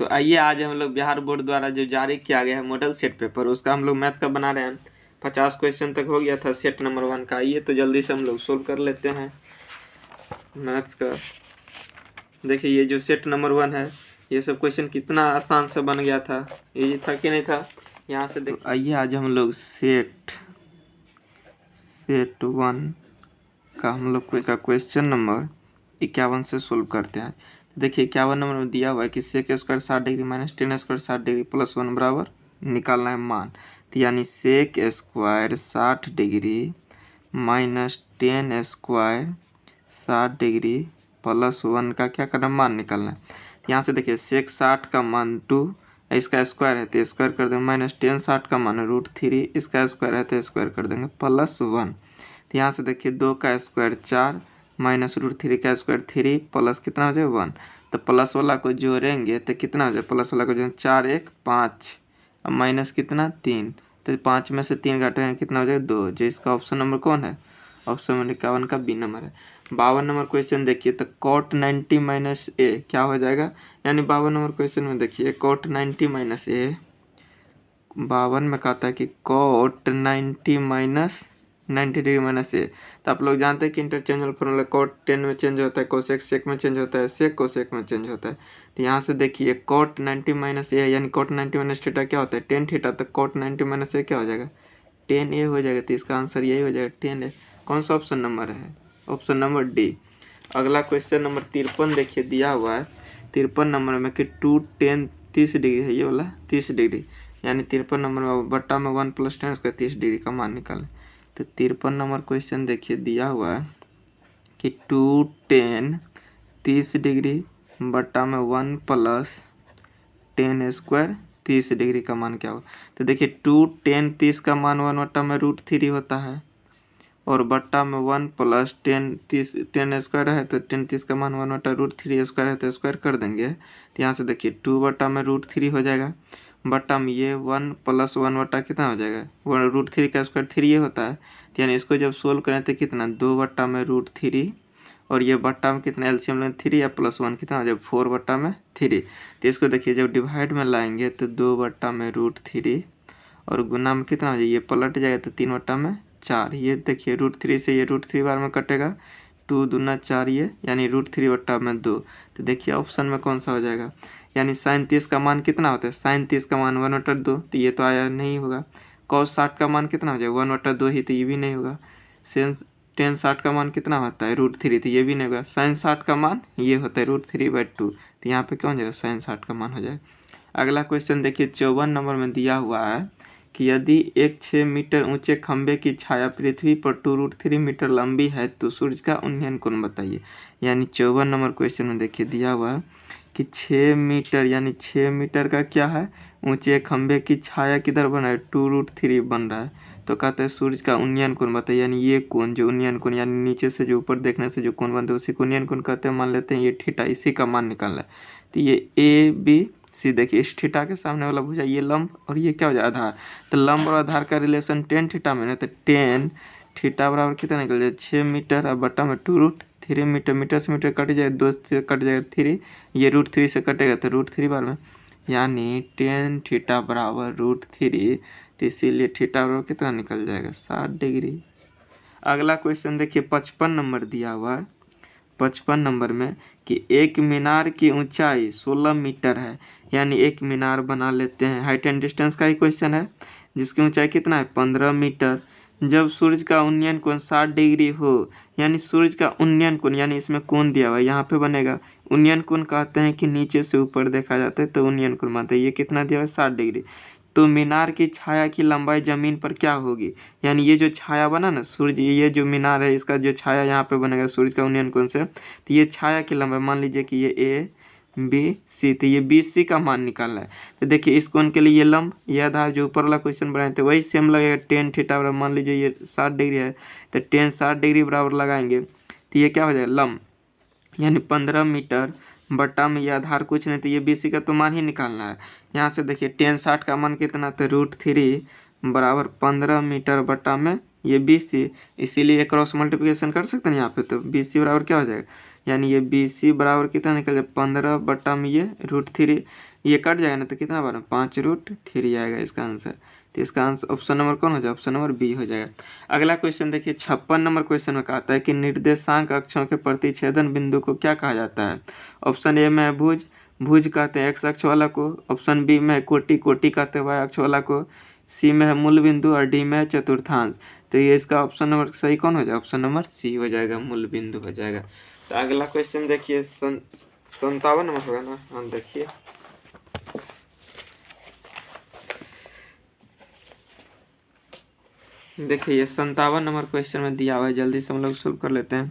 तो आइए आज हम लोग बिहार बोर्ड द्वारा जो जारी किया गया है मॉडल सेट पेपर, उसका हम लोग मैथ का बना रहे हैं। 50 क्वेश्चन तक हो गया था सेट नंबर 1 का। आइए तो जल्दी से हम लोग सोल्व कर लेते हैं मैथ्स का। देखिए ये जो सेट नंबर 1 है, ये सब क्वेश्चन कितना आसान से बन गया था, ये था कि नहीं था। यहाँ से देखिए, आइए आज हम लोग सेट 1 का हम लोग का क्वेश्चन नंबर 51 से सोल्व करते हैं। देखिए 51 नंबर में दिया हुआ है कि sec square 60 degree minus tan square 60 degree plus 1 बराबर निकालना है मान। तो यानी sec square 60 degree minus tan square 60 degree plus 1 का क्या करना, मान निकालना है। तो यहाँ से देखिए सेक 60 का मान 2, इसका स्क्वायर है तो स्क्वायर कर देंगे, माइनस टेन 60 का मान √3, इसका स्क्वायर है तो स्क्वायर कर देंगे प्लस 1। तो यहाँ से देखिए 2 का स्क्वायर 4 माइनस √3 का स्क्वायर 3 प्लस कितना हो जाएगा 1। तो प्लस वाला को जोड़ेंगे तो कितना हो जाए, प्लस वाला को जो 4 1 5 और माइनस कितना 3, तो 5 में से 3 घटाएंगे कितना हो जाएगा 2। जो इसका ऑप्शन नंबर कौन है, ऑप्शन नंबर 51 का बी नंबर है। 52 नंबर क्वेश्चन देखिए तो cot 90 माइनस ए क्या हो जाएगा, यानी 52 नंबर क्वेश्चन में देखिए cot 90 माइनस ए, 52 में कहता है कि cot 90 माइनस 90 डिग्री माइनस ए। तो आप लोग जानते हैं कि इंटरचेंजेबल फॉर्मूला cot 10 में चेंज होता है, कोसेक सेक में चेंज होता है, सेक कोसेक में चेंज होता है। तो यहाँ से देखिए cot 90 माइनस ए यानी cot 90 माइनस थीटा क्या होता है, टेन थीटा। तो cot 90 माइनस ए क्या हो जाएगा, 10 ए हो जाएगा। तो इसका आंसर यही हो जाएगा 10 ए। कौन सा ऑप्शन नंबर है, ऑप्शन नंबर डी। अगला क्वेश्चन नंबर 53 देखिए दिया हुआ है 53 नंबर में कि 2 10 30 डिग्री है, ये वाला 30 डिग्री, यानी 53 नंबर में बट्टा में 1 + 10 उसका 30 डिग्री का मान निकालें। तो 53 नंबर क्वेश्चन देखिए दिया हुआ है कि 2 10 30 डिग्री बट्टा में 1 + 10 स्क्वायर 30 डिग्री का मान क्या होगा। तो देखिए 2 10 30 का मान 1 बट्टा में √3 होता है, और बट्टा में 1 + 10 30 10 स्क्वायर है तो 10 30 का मान 1 बट्टा √3 स्क्वायर है तो स्क्वायर कर देंगे। तो यहाँ से देखिए 2 बट्टा में √3 हो जाएगा, बट्टा में ये 1 + 1 बट्टा कितना हो जाएगा, √3 का स्क्वायर 3 ये होता है। तो यानी इसको जब सोल्व करें तो कितना 2 बट्टा में √3 और ये बट्टा में कितना एलसीएम लें 3 या +1 कितना हो जाएगा 4 बट्टा में 3। तो इसको देखिए जब डिवाइड में लाएंगे तो 2 बट्टा में √3 और गुना में कितना हो जाएगा, ये पलट जाएगा तो 3 बट्टा में 4। ये देखिए √3 से ये √3 बार में कटेगा, 2 दूना 4 ये, यानी √3 बट्टा में 2। तो देखिए ऑप्शन में कौन सा हो जाएगा, यानी sin 30 का मान कितना होता है, sin 30 का मान 1/2, तो ये तो आया नहीं होगा। cos 60 का मान कितना हो जाएगा 1/2 ही, तो ये भी नहीं होगा। sin tan 60 का मान कितना होता है √3, तो ये भी नहीं होगा। sin 60 का मान ये होता है √3/2, तो यहाँ पे क्या हो जाएगा sin 60 का मान हो जाएगा। अगला क्वेश्चन देखिए 54 नंबर में दिया हुआ है कि यदि एक 6 मीटर ऊंचे खंभे की छाया पृथ्वी पर 2√3 मीटर लंबी है तो सूर्य का उन्नयन कोण बताइए। यानी 54 नंबर क्वेश्चन में देखिए दिया हुआ है कि 6 मीटर यानी 6 मीटर का क्या है, ऊंचे खंभे की छाया किधर बन रहा है 2√3 बन रहा है। तो कहते हैं सूर्य का उन्नयन कोण बताइए, यानी ये कोण जो उन्नयन कोण यानी नीचे से जो ऊपर देखने से जो कोण बनता है उसी को उन्नयन कोण कहते हैं। मान लेते हैं ये थीटा, इसी का मान निकालना है। तो ये ए बी सी देखिए इस थीटा के सामने वाला भुजा ये लंब और ये क्या हो जाए आधार। तो लंब और आधार का रिलेशन tan थीटा में है, तो tan थीटा बराबर कितना निकल जाए 6 मीटर और बट्टा में 2√3 मीटर, मीटर से मीटर कट जाए 2 से कट जाएगा 3, ये √3 से कटेगा तो √3 बार में, यानी tan थीटा बराबर √3, तो इसीलिए थीटा बराबर कितना निकल जाएगा 60 डिग्री। अगला क्वेश्चन देखिए 55 नंबर दिया हुआ है 55 नंबर में कि एक मीनार की ऊंचाई 16 मीटर है, यानी एक मीनार बना लेते हैं। हाइट एंड डिस्टेंस का ही क्वेश्चन है, जिसकी ऊंचाई कितना है 15 मीटर। जब सूर्य का उन्नयन कोण 60 डिग्री हो, यानी सूर्य का उन्नयन कोण यानी इसमें कोण दिया हुआ है यहाँ पे बनेगा। उन्नयन कोण कहते हैं कि नीचे से ऊपर देखा जाता है तो उन्नयन कोण मानते हैं। ये कितना दिया हुआ है 60 डिग्री। तो मीनार की छाया की लंबाई जमीन पर क्या होगी, यानी ये जो छाया बना ना सूर्य, ये जो मीनार है इसका जो छाया यहाँ पे बनेगा सूर्य का उन्नयन कोण से, तो ये छाया की लंबाई मान लीजिए कि ये ए बी सी, तो ये बी सी का मान निकालना है। तो देखिए इस कोण के लिए ये लंब ये आधार जो ऊपर वाला क्वेश्चन बनाए थे वही सेम लगेगा। tan थीटा बराबर मान लीजिए ये 60 डिग्री है तो tan 60 डिग्री बराबर लगाएंगे तो ये क्या हो जाएगा लंब, यानी 15 मीटर बट्टा में ये आधार कुछ नहीं तो ये BC का तो मान ही निकालना है। यहाँ से देखिए tan 60 का मान कितना तो √3 बराबर 15 मीटर बट्टा में ये BC, इसीलिए क्रॉस मल्टीप्लिकेशन कर सकते हैं यहाँ पे। तो BC बराबर क्या हो जाएगा, यानी ये BC बराबर कितना निकल जाए 15 बट्टा में ये √3, ये कट जाएगा ना तो कितना बना 5√3 आएगा इसका आंसर। तो इसका आंसर ऑप्शन नंबर कौन हो जाएगा, ऑप्शन नंबर बी हो जाएगा। अगला क्वेश्चन देखिए 56 नंबर क्वेश्चन में कहता है कि निर्देशांक अक्षों के प्रतिच्छेदन बिंदु को क्या कहा जाता है। ऑप्शन ए में भुज, भुज कहते हैं एक्स अक्ष वाला को। ऑप्शन बी में कोटि, कोटि कहते हैं वाई अक्ष वाला को। सी में है मूल बिंदु और डी में है चतुर्थांश। तो ये इसका ऑप्शन नंबर सही कौन हो जाएगा, ऑप्शन नंबर सी हो जाएगा, मूल बिंदु हो जाएगा। तो अगला क्वेश्चन देखिए 57 नंबर होगा ना, हाँ देखिए देखिए ये 57 नंबर क्वेश्चन में दिया हुआ है, जल्दी से हम लोग सोल्व कर लेते हैं।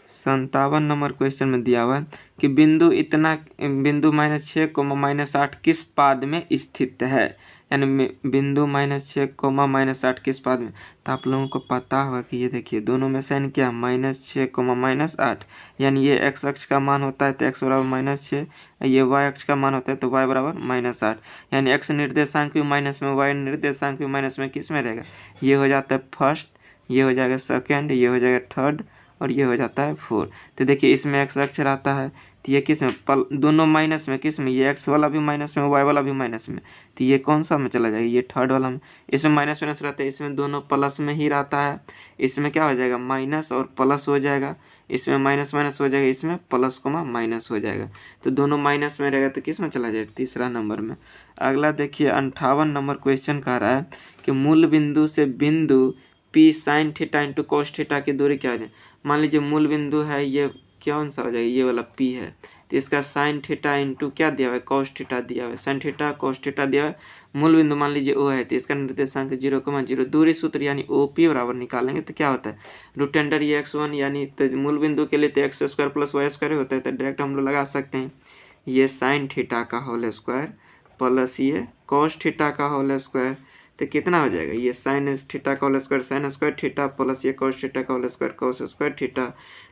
57 नंबर क्वेश्चन में दिया हुआ है कि बिंदु इतना, बिंदु -6, -8 किस पाद में स्थित है। यानी बिंदु -6, -8 किस पाद में। तो आप लोगों को पता होगा कि ये देखिए दोनों में साइन क्या -6, -8, यानी ये x अक्ष का मान होता है तो x बराबर -6, ये y अक्ष का मान होता है तो y बराबर -8। यानी x निर्देशांक भी माइनस में, y निर्देशांक भी माइनस में, किस में रहेगा, ये हो जाता है फर्स्ट, ये हो जाएगा सेकेंड, ये हो जाएगा थर्ड और ये हो जाता है 4। तो देखिए इसमें x अक्ष रहता है तो ये किस में, दोनों माइनस में, किस में, ये x वाला भी माइनस में, y वाला भी माइनस में, तो ये कौन सा में चला जाएगा, ये थर्ड वाला में। इसमें माइनस माइनस रहता है, इसमें दोनों प्लस में ही रहता है। इसमें क्या हो जाएगा, माइनस और प्लस हो जाएगा, इसमें माइनस माइनस हो जाएगा, इसमें प्लस कोमा माइनस हो जाएगा। तो दोनों माइनस में रहेगा तो किस में चला जाएगा, तीसरा नंबर में। अगला देखिए 58 नंबर क्वेश्चन कह रहा है कि मूल बिंदु से बिंदु P sin theta into cos theta की दूरी क्या है। मान लीजिए मूल बिंदु है, ये कौन सा हो जाएगा, ये वाला P है, तो इसका साइन थीटा इंटू क्या दिया हुआ है, कॉस थीटा दिया हुआ है, साइन थीटा कॉस थीटा दिया हुआ है। मूल बिंदु मान लीजिए O है तो इसका निर्देशांक 0,0। दूरी सूत्र यानी OP बराबर निकालेंगे तो क्या होता है, √10 ये x1, यानी तो मूल बिंदु के लिए तो x² + y² होता है, तो डायरेक्ट हम लोग लगा सकते हैं ये साइन थीटा का होल स्क्वायर प्लस ये कॉस थीटा का होल स्क्वायर। तो कितना हो जाएगा, ये साइन थीटा का whole square sine square theta plus ये कॉस थीटा का whole square cos square theta.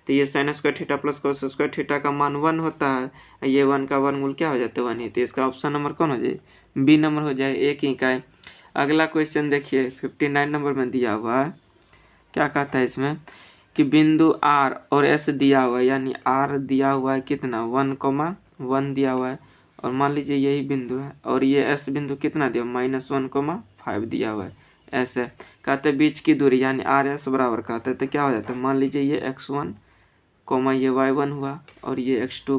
तो ये sine square theta plus cos square theta का मान 1 होता है, ये 1 का वर्गमूल क्या हो जाता है 1 ही। तो इसका ऑप्शन नंबर कौन हो जाए, बी नंबर हो जाए, एक ही का है। अगला क्वेश्चन देखिए 59 नंबर में दिया हुआ है, क्या कहता है इसमें कि बिंदु R और S दिया हुआ है, यानी R दिया हुआ है कितना 1,1 दिया हुआ है, और मान लीजिए यही बिंदु है, और ये S बिंदु कितना दिया -1,5 दिया हुआ है। ऐसे कहते हैं बीच की दूरी यानी RS बराबर कहते हैं, तो क्या हो जाता है, मान लीजिए ये x1, ये y1 हुआ और ये x2,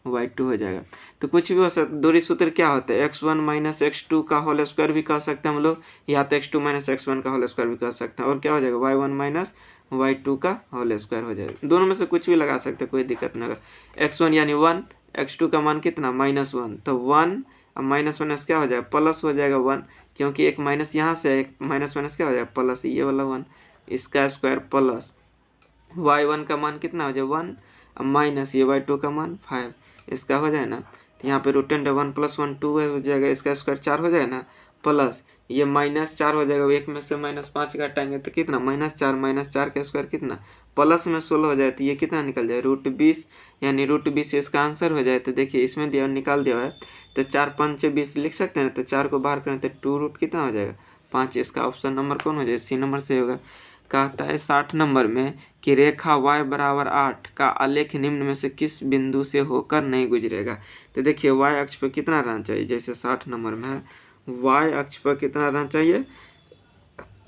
y2 हो जाएगा। तो कुछ भी हो सकता, दूरी सूत्र क्या होता है, x1 - x2 का होल स्क्वायर भी कह सकते हैं हम लोग, या तो x2 - x1 का होल स्क्वायर भी कह सकते हैं, और क्या हो जाएगा y1 - y2 का होल स्क्वायर हो जाएगा। दोनों में से कुछ भी लगा सकते हैं, कोई दिक्कत नहीं होगा। x1 यानी 1, x2 का मान कितना -1, तो 1 अब -1 क्या हो जाएगा, प्लस हो जाएगा 1, क्योंकि एक माइनस यहाँ से एक माइनस क्या हो जाएगा प्लस, ये वाला 1, इसका स्क्वायर प्लस y1 का मान कितना हो जाए 1, अब माइनस ये y2 का मान 5, इसका हो जाए ना। तो यहाँ पे √10 1 + 1 2 हो जाएगा, इसका स्क्वायर 4 हो जाएगा ना, प्लस ये -4 हो जाएगा, एक में से -5 घटाएंगे तो कितना -4 का स्क्वायर कितना प्लस में 16 हो जाए, तो ये कितना निकल जाए √20, यानी √20 इसका आंसर हो जाए। तो देखिए इसमें दिया निकाल दिया है, तो 4 5 20 लिख सकते हैं, तो 4 को बाहर करें तो 2 कितना हो जाएगा 5, इसका ऑप्शन नंबर कौन हो जाए, सी नंबर से होगा। कहता है 60 नंबर में कि रेखा y बराबर 8 का आलेख निम्न में से किस बिंदु से होकर नहीं गुजरेगा। तो देखिए y अक्ष पर कितना रहना चाहिए, जैसे 60 नंबर में है y अक्ष पर कितना रहना चाहिए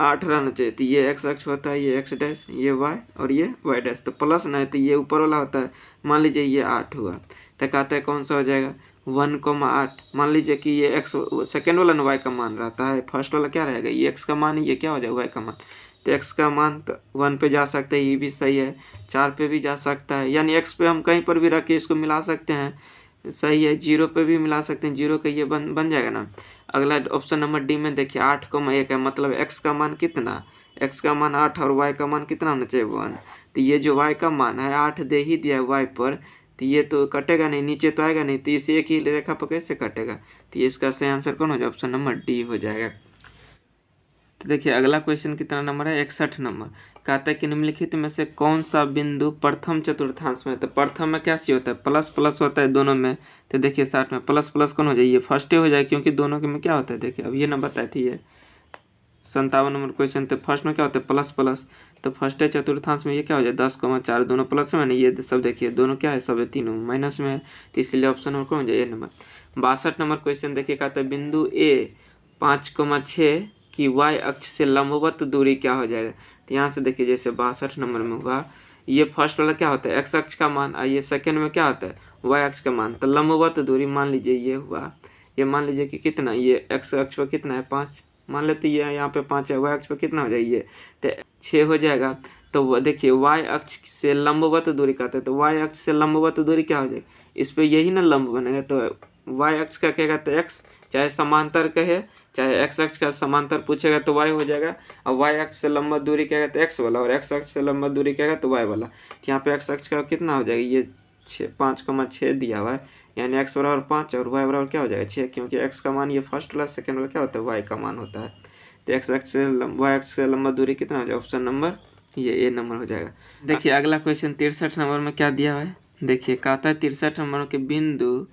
8 रहना चाहिए, तो ये x अक्ष होता है, ये x डैश, ये y और ये y डैश, तो प्लस ना है तो ये ऊपर वाला होता है। मान लीजिए ये 8 हुआ, तो कहता है कौन सा हो जाएगा 1,8। मान लीजिए कि ये x सेकेंड वाला y का मान रहता है, फर्स्ट वाला क्या रहेगा, ये x का मान है, ये क्या हो जाएगा y का मान। तो x का मान 1 पे जा सकता है, ये भी सही है, 4 पे भी जा सकता है, यानी x पे हम कहीं पर भी रख के इसको मिला सकते हैं, सही है। 0 पे भी मिला सकते हैं, 0 का ये बन जाएगा ना। अगला ऑप्शन नंबर डी में देखिए 8,1 है, मतलब x का मान कितना, x का मान 8 और y का मान कितना होना चाहिए 1। तो ये जो y का मान है 8 दे ही दिया है y पर, तो ये तो कटेगा नहीं, नीचे तो आएगा नहीं, तो इसे एक ही रेखा पर कैसे कटेगा। तो ये इसका सही आंसर कौन हो जाए, ऑप्शन नंबर डी हो जाएगा। तो देखिए अगला क्वेश्चन कितना नंबर है 61 नंबर, कहता है कि निम्नलिखित में से कौन सा बिंदु प्रथम चतुर्थांश में। तो प्रथम में क्या सी होता है, प्लस प्लस होता है दोनों में। तो देखिए 60 में प्लस प्लस कौन हो जाए, ये फर्स्ट हो जाए, क्योंकि दोनों के में क्या होता है, देखिए अब ये नंबर बताई थी, ये 57 नंबर क्वेश्चन। तो फर्स्ट में क्या होता है प्लस प्लस, तो फर्स्ट है चतुर्थांश में ये क्या हो जाए 10,4 दोनों प्लस में, ये सब देखिए दोनों क्या है सब है तीनों माइनस में है, तो इसलिए ऑप्शन नंबर कौन हो जाए ए नंबर। 62 नंबर क्वेश्चन देखिए कहता है बिंदु ए 5,6 की वाई अक्ष से लंबवत दूरी क्या हो जाएगा। तो यहाँ से देखिए जैसे 62 नंबर में हुआ, ये फर्स्ट वाला क्या होता है एक्स अक्ष का मान, और ये सेकेंड में क्या होता है वाई अक्ष का मान। तो लंबवत दूरी मान लीजिए ये हुआ, ये मान लीजिए कि कितना, ये एक्स अक्ष पर कितना है 5 मान लेते, ये यहाँ पे 5 है, वाई अक्ष पर कितना हो जाएगा ये तो 6 हो जाएगा। तो देखिए वाई अक्ष से लंबवत दूरी कहते हैं, तो वाई अक्ष से लंबवत दूरी क्या हो जाएगी, इस पर यही ना लंब बनेगा। तो वाई अक्ष का कहेगा तो एक्स, चाहे समांतर कहे चाहे एक्स अक्ष का समांतर पूछेगा तो वाई हो जाएगा, और वाई अक्ष से लंबा दूरी कहेगा तो एक्स वाला, और एक्स अक्ष से लंबा दूरी कहेगा तो वाई वाला। तो यहाँ पे एक्स अक्ष का कितना हो जाएगा ये 5,6 दिया हुआ है, यानी एक्स बराबर 5 और वाई बराबर क्या हो जाएगा 6, क्योंकि एक्स का मान ये फर्स्ट वाला सेकंड वाला क्या होता है वाई का मान होता है। तो एक्स अक्ष से वाई अक्ष से लंबा दूरी कितना हो जाएगा, ऑप्शन नंबर ये ए नंबर हो जाएगा। देखिए अगला क्वेश्चन 63 नंबर में क्या दिया हुआ है, देखिए कहता है 63 नंबर के बिंदु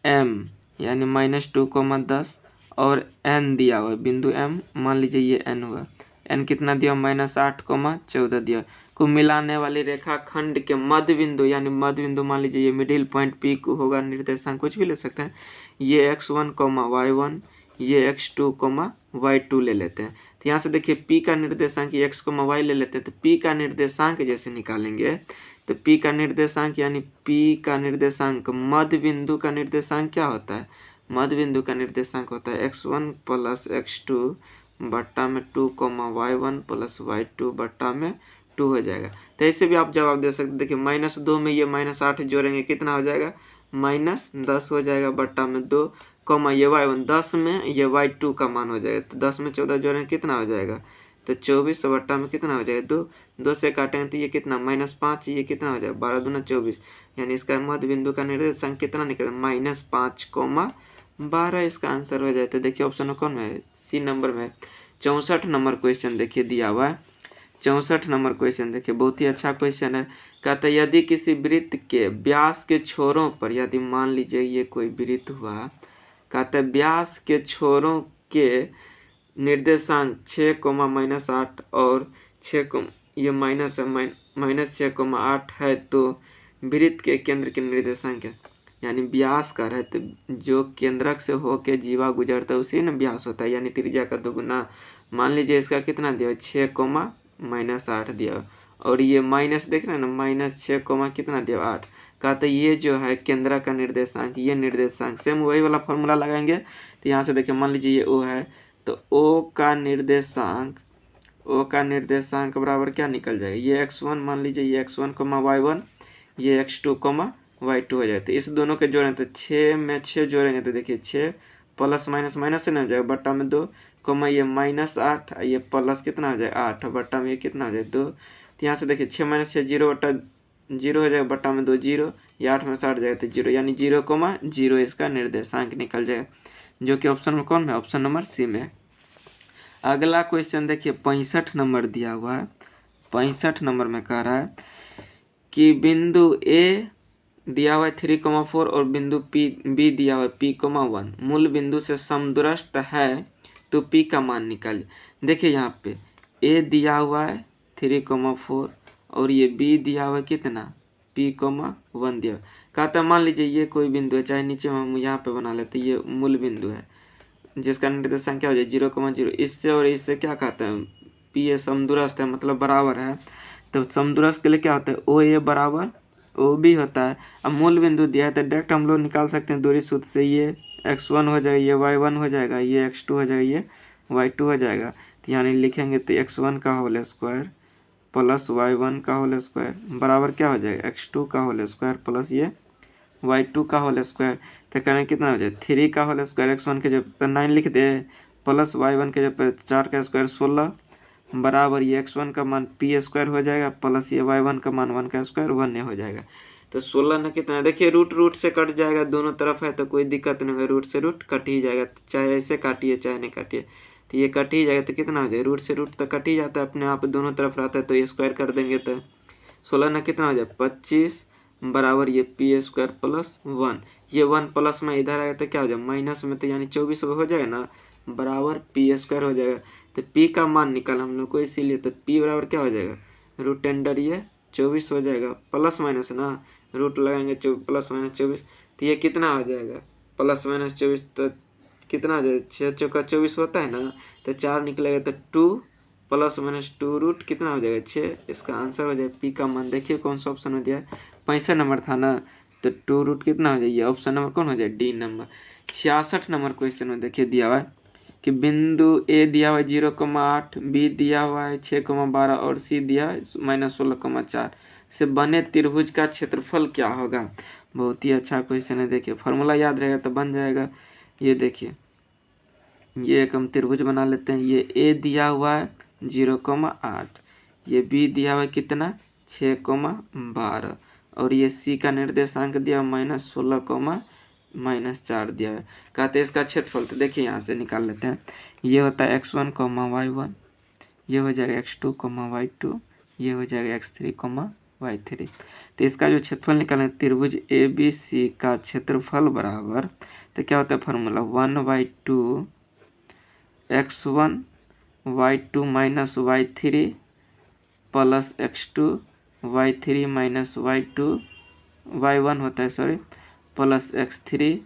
एम यानी -2,10 और एन दिया हुआ है, बिंदु एम मान लीजिए ये एन हुआ, एन कितना दिया -8,14 दिया, को मिलाने वाली रेखा खंड के मध्य बिंदु यानी मध्य बिंदु मान लीजिए ये मिडिल पॉइंट पी को होगा, निर्देशांक कुछ भी ले सकते हैं, ये x1, y1, ये x2, y2 ले लेते हैं। तो यहाँ से देखिए p का निर्देशांक x, y ले लेते हैं, तो p का निर्देशांक जैसे निकालेंगे तो p का निर्देशांक यानी p का निर्देशांक मध्य बिंदु का निर्देशांक क्या होता है, मध्य बिंदु का निर्देशांक होता है x1 प्लस x2 बट्टा में 2, y1 प्लस y2 बट्टा में 2 हो जाएगा। तो ऐसे भी आप जवाब दे सकते, देखिए -2 में ये -8 जोड़ेंगे कितना हो जाएगा -10 हो जाएगा बट्टा में 2, ये y1 10 में ये y2 का मान हो जाएगा, तो 10 में 14 जोड़ेंगे कितना हो जाएगा तो 24 बट्टा में कितना हो जाएगा 2, 2 से काटेंगे तो ये कितना -5, ये कितना हो जाएगा 12 दूना 24, यानी इसका मध्य बिंदु का निर्देशांक कितना निकलेगा -5, 12 इसका आंसर हो जाए। तो देखिए ऑप्शन कौन में है सी नंबर में। 64 नंबर क्वेश्चन देखिए दिया हुआ है, 64 नंबर क्वेश्चन देखिए बहुत ही अच्छा क्वेश्चन है। कहता है यदि किसी वृत्त के व्यास के छोरों पर, यदि मान लीजिए ये कोई वृत्त हुआ, कहता है व्यास के छोरों के निर्देशांक 6, -8 और 6 ये माइनस है -6, 8 है, तो वृत्त के केंद्र के निर्देशांक है, यानी व्यास का है तो जो केंद्रक से होके जीवा गुजरता है उसी ने व्यास होता है, यानी त्रिज्या का दोगुना। मान लीजिए इसका कितना दिया 6, -8 दिया, और ये माइनस देख रहे हैं ना -6, कितना दिया 8, कहते ये जो है केंद्र का निर्देशांक, ये निर्देशांक सेम वही वाला फॉर्मूला लगाएंगे। तो यहाँ से देखिए मान लीजिए ये ओ है, तो ओ का निर्देशांक बराबर क्या निकल जाएगा, ये x1 मान लीजिए ये x1, y1, ये x2, y2 हो जाए। तो इस दोनों के जोड़ें तो 6 में 6 जोड़ेंगे तो देखिए 6 प्लस माइनस से ना हो जाएगा बट्टा में 2, ये -8, ये प्लस कितना हो जाए 8 बट्टा में ये कितना हो जाए 2। तो यहाँ से देखिए 6 - 6 0 बट्टा 0 हो जाएगा बट्टा में 2 0, ये 8 में 60 जाएगा तो 0, यानी 0, 0 इसका निर्देशांक निकल जाएगा, जो कि ऑप्शन में कौन है ऑप्शन नंबर सी में है। अगला क्वेश्चन देखिए 65 नंबर दिया हुआ है, 65 नंबर में कह रहा है कि बिंदु ए दिया हुआ है 3,4 और बिंदु बी दिया हुआ है P,1 मूल बिंदु से समदूरस्थ है तो P का मान निकालिए। देखिए यहाँ पे A दिया हुआ है 3,4 और ये B दिया हुआ है कितना P,1 दिया हुआ। कहता है मान लीजिए ये कोई बिंदु है, चाहे नीचे हम यहाँ पे बना लेते, ये मूल बिंदु है जिसका निर्देशांक क्या हो जाए 0,0, इससे और इससे क्या कहते हैं P समदूरस्थ है मतलब बराबर है। तो समदूरस्थ के लिए क्या होता है OA बराबर OB होता है। अब मूल बिंदु दिया है तो डायरेक्ट हम लोग निकाल सकते हैं दूरी सूत्र से, ये x1 हो जाएगा, ये y1 हो जाएगा, ये x2 हो जाएगा, ये y2 हो जाएगा। तो यानी लिखेंगे तो x1 का होल स्क्वायर प्लस y1 का होल स्क्वायर बराबर क्या हो जाएगा x2 का होल स्क्वायर प्लस ये y2 का होल स्क्वायर। तो करें कितना हो जाए 3 का होल स्क्वायर, x1 के जब 9 लिख दे प्लस y1 के जब 4 का स्क्वायर 16 बराबर ये x1 का मान p² हो जाएगा प्लस ये y1 का मान 1 का स्क्वायर 1 हो जाएगा। तो 16 ना कितना देखिए रूट से कट जाएगा, दोनों तरफ है तो कोई दिक्कत नहीं होगा, रूट से रूट कट ही जाएगा, चाहे ऐसे काटिए चाहे नहीं काटिए, तो ये कट ही जाएगा। तो कितना हो जाए रूट से रूट तो कट ही जाता है अपने आप, दोनों तरफ रहता है, तो ये स्क्वायर कर देंगे तो 16 ना कितना हो जाए 25 बराबर ये p² प्लस 1, ये 1 प्लस में इधर आएगा तो क्या हो जाए माइनस में, तो यानी 24 हो जाएगा ना बराबर p² हो जाएगा। तो p का मान निकाल हम लोग को, इसीलिए तो p बराबर क्या हो जाएगा, रूट अंडर ये 24 हो जाएगा, प्लस माइनस ना, रूट लगाएंगे प्लस माइनस 24, तो ये कितना हो जाएगा प्लस माइनस 24, तो कितना हो जाएगा 6 चौका 24 होता है ना, तो 4 निकलेगा तो 2 प्लस माइनस 2 रूट कितना हो जाएगा 6। इसका आंसर हो जाएगा पी का मान। देखिए कौन सा ऑप्शन में दिया है, 65 नंबर था ना, तो 2 रूट कितना हो जाएगा, ऑप्शन नंबर कौन हो जाए डी नंबर। 66 नंबर क्वेश्चन में देखिए दिया हुआ है कि बिंदु ए दिया हुआ है 0,8, बी दिया हुआ है 6,12 और सी दिया है -16,4 से बने त्रिभुज का क्षेत्रफल क्या होगा। बहुत ही अच्छा क्वेश्चन है। देखिए फॉर्मूला याद रहेगा तो बन जाएगा। ये देखिए ये एक हम त्रिभुज बना लेते हैं। ये ए दिया हुआ है 0,8, ये बी दिया हुआ है कितना 6,12 और ये सी का निर्देशांक दिया -16, -4 दिया है। कहते हैं इसका क्षेत्रफल, तो देखिए यहाँ से निकाल लेते हैं। ये होता है x1, y1, ये हो जाएगा x2, y2, ये हो जाएगा x3, y3। तो इसका जो क्षेत्रफल निकालें त्रिभुज ABC का क्षेत्रफल बराबर, तो क्या होता है formula 1/2 x1 y2 minus y3 plus x2 y3 minus y2 y1 होता है sorry plus x3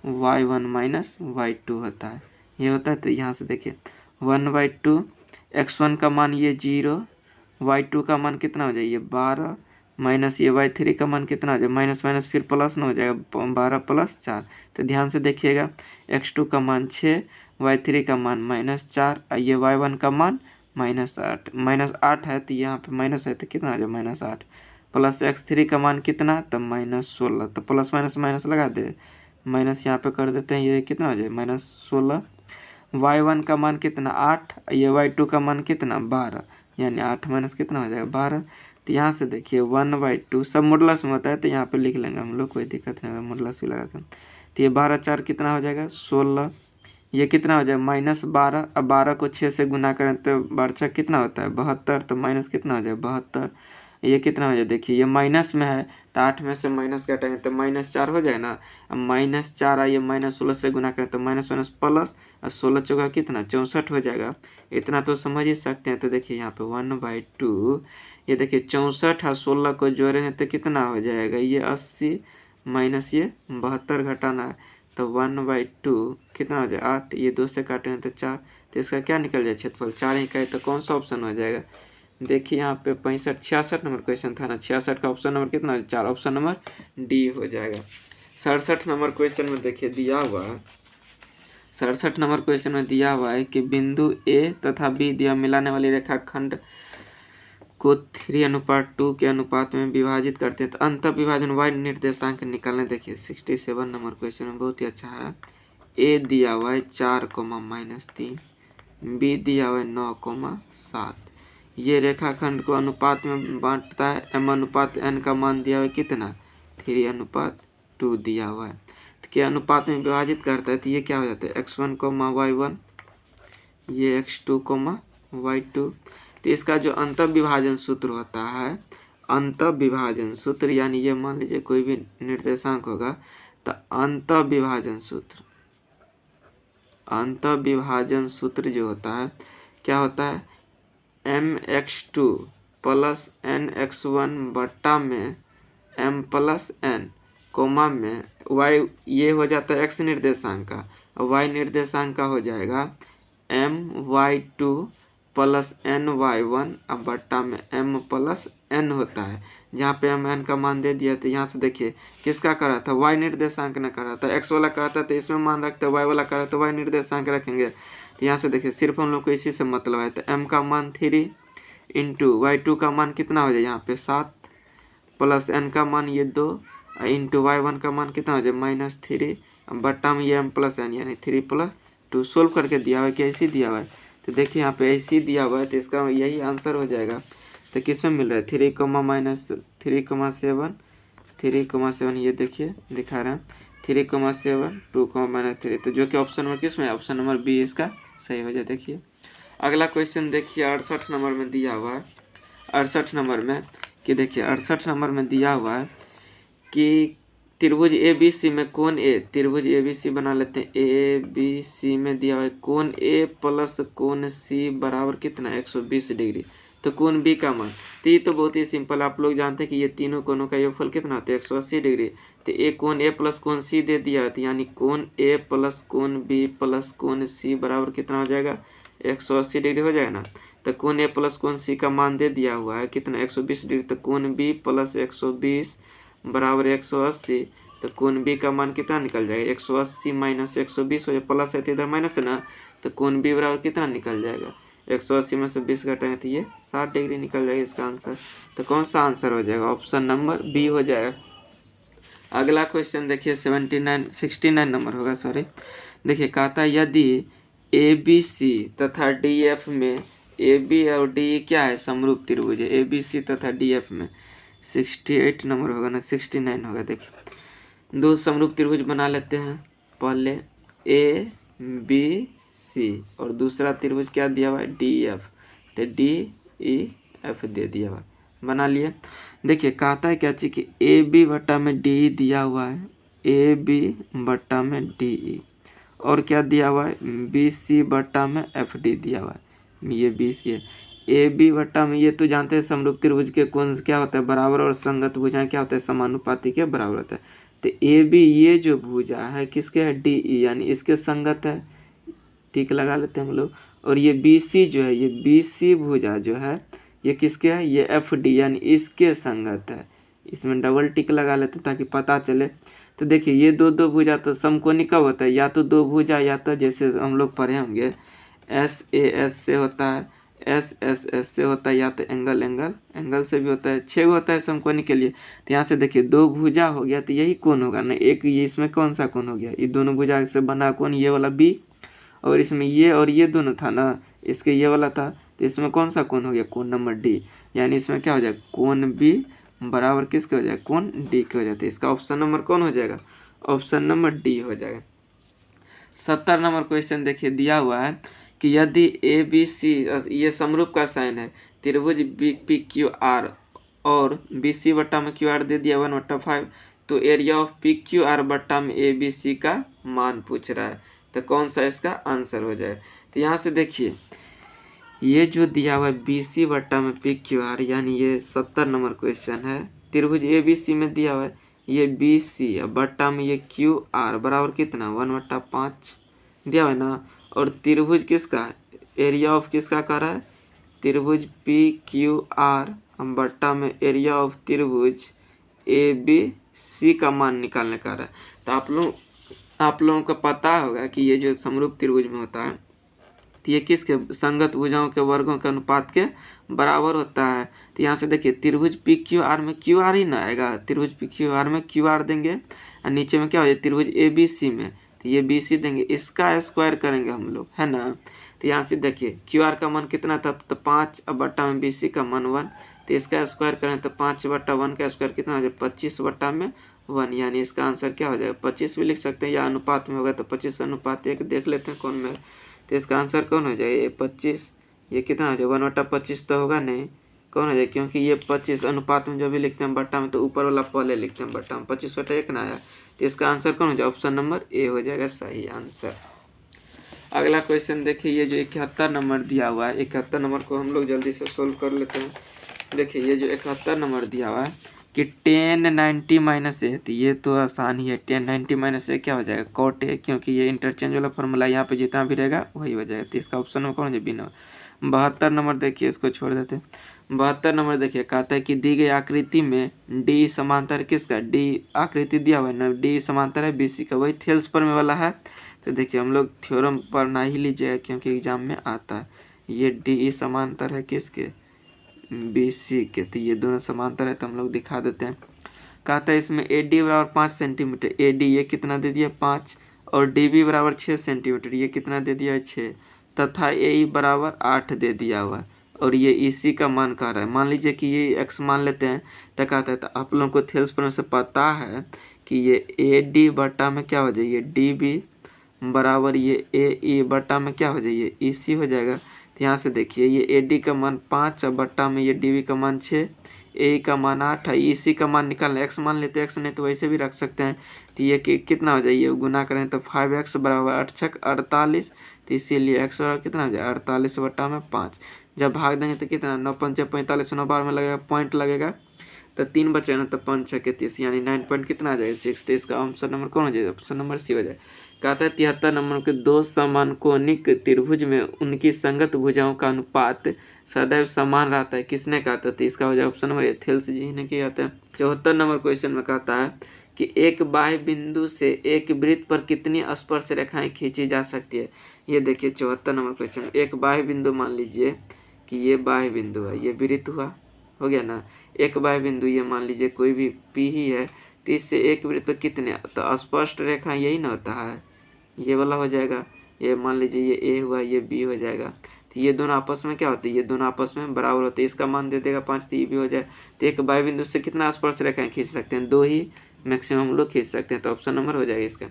y1 minus y2 होता है, ये होता है। तो यहाँ से देखिए 1/2 x1 का मान ये 0, y2 का मान कितना हो जाए ये 12 माइनस ये y3 का मान कितना हो जाए माइनस माइनस फिर प्लस ना हो जाएगा 12 + 4। तो ध्यान से देखिएगा x2 का मान 6, y3 का मान -4 और ये y1 का मान -8, -8 है तो यहाँ पे माइनस है तो कितना आ जाए -8 प्लस x3 का मान कितना तो -16, तो प्लस माइनस माइनस लगा दे, माइनस यहाँ पे कर देते हैं, ये कितना हो जाए -16। y1 का मान कितना 8, ये y2 का मान कितना 12, यानी 8 माइनस कितना हो जाएगा 12। तो यहाँ से देखिए 1/2 सब मॉडुलस में होता है तो यहाँ पे लिख लेंगे हम लोग, कोई दिक्कत नहीं होगा, मॉडुलस भी लगाते हैं। तो ये 12 4 कितना हो जाएगा 16, ये कितना हो जाएगा -12। अब 12 को 6 से गुना करें तो 12 कितना होता है 72, तो माइनस कितना हो जाएगा 72। ये कितना हो जाए देखिए ये माइनस में है तो 8 में से माइनस घटाएंगे तो -4 हो जाए ना। अब -4 आइए -16 से गुना करें तो माइनस माइनस प्लस और 16 चौका कितना 64 हो जाएगा। इतना तो समझ ही सकते हैं। तो देखिए यहाँ पे 1/2, ये देखिए 64 और 16 को जोड़ेंगे तो कितना हो जाएगा ये 80 माइनस ये 72 घटाना है तो 1/2 कितना हो जाए 8, ये 2 से काटेंगे तो 4, तो इसका क्या निकल जाए क्षेत्रफल 4 ही का, तो कौन सा ऑप्शन हो जाएगा। देखिए यहाँ पे 66 नंबर क्वेश्चन था ना, 66 का ऑप्शन नंबर कितना 4, ऑप्शन नंबर डी हो जाएगा। 67 नंबर क्वेश्चन में देखिए दिया हुआ है, 67 नंबर क्वेश्चन में दिया हुआ है कि बिंदु ए तथा बी दिया मिलाने वाली रेखाखंड को 3:2 के अनुपात में विभाजित करते हैं तो अंत विभाजन y निर्देशांक निकालने। देखिए 67 नंबर क्वेश्चन में बहुत ही अच्छा है। ए दिया हुआ है 4, -3, बी दिया हुआ है 9, 7। ये रेखाखंड को अनुपात में बांटता है, m/n का मान दिया हुआ है कितना 3:2 दिया हुआ है, तो क्या अनुपात में विभाजित करता है तो ये क्या हो जाता है x1, y1, ये x2, y2। तो इसका जो अंत विभाजन सूत्र होता है, अंत विभाजन सूत्र यानी ये मान लीजिए कोई भी निर्देशांक होगा तो अंत विभाजन सूत्र जो होता है क्या होता है mx2 + nx1 बट्टा में m + n कोमा में y, ये हो जाता है x निर्देशांक का, y निर्देशांक का हो जाएगा my2 + ny1 अब बट्टा में m + n होता है, जहाँ पे m n का मान दे दिया। तो यहाँ से देखिए किसका करा था y निर्देशांक ने करा था, x वाला करा था तो इसमें मान रखते y वाला करा तो y निर्देशांक रखेंगे। तो यहाँ से देखिए सिर्फ हम लोग को इसी से मतलब है। तो m का मान 3 इंटू y2 का मान कितना हो जाए यहाँ पे 7 प्लस n का मान ये 2 इंटू y1 का मान कितना हो जाए -3 बट्टा में ये m + n यानी 3 + 2 सोल्व करके दिया हुआ है कि ऐसे दिया हुआ है। तो देखिए यहाँ पे ऐसे दिया हुआ है तो इसका यही आंसर हो जाएगा। तो किस में मिल रहा है 3,-3,7 ये देखिए दिखा रहे हैं 3,7 2,-3, तो जो कि ऑप्शन नंबर किस में है ऑप्शन नंबर बी इसका सही हो जाए। देखिए अगला क्वेश्चन देखिए 68 नंबर में दिया हुआ है। 68 नंबर में कि देखिए 68 नंबर में दिया हुआ है कि त्रिभुज ए बी सी में कोण ए, त्रिभुज ए बी सी बना लेते हैं। ए बी सी में दिया हुआ है कोण ए प्लस कोण सी बराबर कितना 120 डिग्री। तो कोण बी का मान, तो ये तो बहुत ही सिंपल, आप लोग जानते हैं कि ये तीनों कोणों का योगफल कितना होता है 180 डिग्री। तो ए कोण ए प्लस कोण सी दे दिया, तो यानी कोण ए प्लस कोण बी प्लस कोण सी बराबर कितना हो जाएगा 180 डिग्री हो जाएगा ना। तो कोण ए प्लस कोण सी का मान दे दिया हुआ है कितना 120 डिग्री। तो कोण बी प्लस 120 बराबर 180। तो कोण बी का मान कितना निकल जाएगा 180 माइनस 120 हो जाए, प्लस है तो इधर माइनस है ना। तो कोण बी बराबर कितना निकल जाएगा 180 में से 20 घटाएंगे तो ये 60 डिग्री निकल जाएगा इसका आंसर। तो कौन सा आंसर हो जाएगा, ऑप्शन नंबर बी हो जाएगा। अगला क्वेश्चन देखिए 69 नंबर होगा, सॉरी। देखिए कहता है यदि ए बी सी तथा डी एफ में ए बी और डी क्या है समरूप त्रिभुज है, ए बी सी तथा डी एफ में 68 नंबर होगा ना 69 होगा। देखिए दो समरूप त्रिभुज बना लेते हैं, पहले ए बी सी और दूसरा त्रिभुज क्या दिया हुआ है डी एफ। तो डी ई एफ दे दिया हुआ है, बना लिए। देखिए कहता है क्या चीज कि ए बी बट्टा में डी ई दिया हुआ है, ए बी बट्टा में डी ई, और क्या दिया हुआ है बी सी बट्टा में एफ डी दिया हुआ है। ये बी सी है, ए बी बट्टा में ये तो जानते हैं समरूप त्रिभुज के कोण क्या होता है बराबर, और संगत भुजाएं क्या होता है समानुपाती के बराबर होता है। तो ए बी ये जो भुजा है किसके है डी ई, यानी इसके संगत है, टिक लगा लेते हैं हम लोग। और ये बी सी जो है, ये बी सी भुजा जो है ये किसके है, ये एफ डी यानी इसके संगत है। इसमें डबल टिक लगा लेते हैं ताकि पता चले। तो देखिए ये दो भुजा तो समकोणिक कब होता है, या तो दो भुजा या तो जैसे हम लोग पढ़े होंगे एस ए एस से होता है, एस एस एस से होता है, या तो एंगल एंगल एंगल से भी होता है। 6 होता है समकोणिक के लिए। तो यहाँ से देखिए दो भुजा हो गया तो यही कोण होगा ना, एक ये इसमें कौन सा कोण हो गया, ये दोनों भुजा से बना कोण ये वाला बी, और इसमें ये और ये दोनों था ना, इसके ये वाला था, तो इसमें कौन सा कोण हो गया कोण नंबर डी, यानी इसमें क्या हो जाएगा कोण बी बराबर किसके हो जाएगा कोण डी के हो जाते हैं। इसका ऑप्शन नंबर कौन हो जाएगा, ऑप्शन नंबर डी हो जाएगा। 70 नंबर क्वेश्चन देखिए दिया हुआ है कि यदि ए बी सी ये समरूप का साइन है, त्रिभुज बी पी क्यू आर और बी सी बट्टा में क्यू आर दे दिया 1/5, तो area of P Q R बट्टा में ए बी सी का मान पूछ रहा है। तो कौन सा इसका आंसर हो जाए। तो यहाँ से देखिए ये जो दिया हुआ है बी सी बट्टा में पी क्यू आर, यानी ये 70 नंबर क्वेश्चन है। त्रिभुज ए बी सी में दिया हुआ है ये बी सी बट्टा में ये क्यू आर बराबर कितना 1/5 दिया हुआ है ना। और त्रिभुज किसका एरिया ऑफ किसका कर रहा है, त्रिभुज पी क्यू आर बट्टा में एरिया ऑफ त्रिभुज ए बी सी का मान निकालने का रहा है। तो आप लोगों को पता होगा कि ये जो समरूप त्रिभुज में होता है तो ये किसके संगत भुजाओं के वर्गों के अनुपात के बराबर होता है। तो यहाँ से देखिए त्रिभुज पी क्यू आर में क्यू आर ही ना आएगा, त्रिभुज पी क्यू आर में क्यू आर देंगे और नीचे में क्या हो जाए त्रिभुज ए बी सी में, तो ये बी सी देंगे, इसका स्क्वायर करेंगे हम लोग है ना। तो यहाँ से देखिए क्यू आर का मान कितना था, तो 5 बट्टा में बी सी का मान 1, तो इसका स्क्वायर करें तो 5/1 का स्क्वायर कितना हो जाए 25/1, यानी इसका आंसर क्या हो जाएगा 25 भी लिख सकते हैं, या अनुपात में होगा तो 25:1 देख लेते हैं कौन में। तो इसका आंसर कौन हो जाए 25, ये कितना हो जाए 1/25 तो होगा नहीं, कौन हो जाए, क्योंकि ये 25 अनुपात में जब भी लिखते हैं बट्टा में तो ऊपर वाला पहले लिखते हैं बट्टा में, 25/1 ना आया। तो इसका आंसर कौन हो जाए, ऑप्शन नंबर ए हो जाएगा सही आंसर। अगला क्वेश्चन देखिए ये जो 71 नंबर दिया हुआ है, 71 नंबर को हम लोग जल्दी से सोल्व कर लेते हैं। देखिए ये जो 71 नंबर दिया हुआ है कि 10 90 माइनस ए, तो ये तो आसान ही है, 10 90 माइनस ए क्या हो जाएगा कॉट ए, क्योंकि ये इंटरचेंज वाला फॉर्मूला यहाँ पे जितना भी रहेगा वही हो जाएगा। तो इसका ऑप्शन में कौन है बी नंबर। 72 नंबर देखिए इसको छोड़ देते हैं। 72 नंबर देखिए कहता है कि दी गई आकृति में डी समांतर किसका, डी आकृति दिया हुआ है ना, डी समांतर है बी सी का, वही थेल्स पर में वाला है। तो देखिए हम लोग थ्योरम पढ़ना ही लीजिएगा क्योंकि एग्जाम में आता है। ये डी ई समांतर है किसके बी सी के, तो ये दोनों समांतर है तो हम लोग दिखा देते हैं। कहता है इसमें ए डी बराबर 5 सेंटीमीटर, ए डी ये कितना दे दिया 5, और डी बी बराबर 6 सेंटीमीटर, ये कितना दे दिया 6, तथा ए ई बराबर 8 दे दिया हुआ है, और ये ई सी का मान कह रहा है। मान लीजिए कि ये एक्स मान लेते हैं, तो कहता है तो आप लोगों को थेल्स पर से पता है कि ये ए डी बट्टा में क्या हो जाए डी बी बराबर ये ए ई बट्टा में क्या हो जाए ई सी हो जाएगा। तो यहाँ से देखिए ये ए डी का मान 5 और बट्टा में ये डी बी का मान 6, ए का मान 8 है, इसी का मान निकालना है। एक्स मान लेते हैं, एक्स नहीं तो वैसे भी रख सकते हैं। तो ये कितना हो जाए, गुना करें तो 5x बराबर 8 छक 48। तो इसीलिए एक्स बराबर कितना हो जाए 48/5। जब भाग देंगे तो कितना 9 पंचे 45, 9 बार में लगेगा पॉइंट लगेगा तो 3 बचे ना, तो 5 छके 30 यानी 9 पॉइंट कितना आ जाएगा 6। तो इसका ऑप्शन नंबर कौन हो जाएगा, ऑप्शन नंबर सी हो जाए। कहता है 73 नंबर के दो समकोणिक त्रिभुज में उनकी संगत भुजाओं का अनुपात सदैव समान रहता है, किसने कहा था। तो इसका हो जाए ऑप्शन नंबर एथेल्स जी ने किया था। 74 नंबर क्वेश्चन में कहता है कि एक बाह्य बिंदु से एक वृत्त पर कितनी स्पर्श रेखाएं खींची जा सकती है। ये देखिए 74 नंबर क्वेश्चन, एक बाह्य बिंदु मान लीजिए कि ये बाह्य बिंदु है, ये वृत्त हुआ, हो गया ना। एक बाह्य बिंदु ये मान लीजिए कोई भी P ही है, तो इससे एक वृत्त पर कितने, तो स्पष्ट रेखा यही ना होता है, ये वाला हो जाएगा। ये मान लीजिए ये A हुआ, ये B हो जाएगा। तो ये दोनों आपस में क्या होते हैं, ये दोनों आपस में बराबर होते हैं। इसका मान दे देगा 5, तो ये भी हो जाए। तो एक बाह्य बिंदु से कितना स्पर्श रेखाएं खींच सकते हैं, 2 ही मैक्सिमम लोग खींच सकते हैं। तो ऑप्शन नंबर हो जाएगा इसका।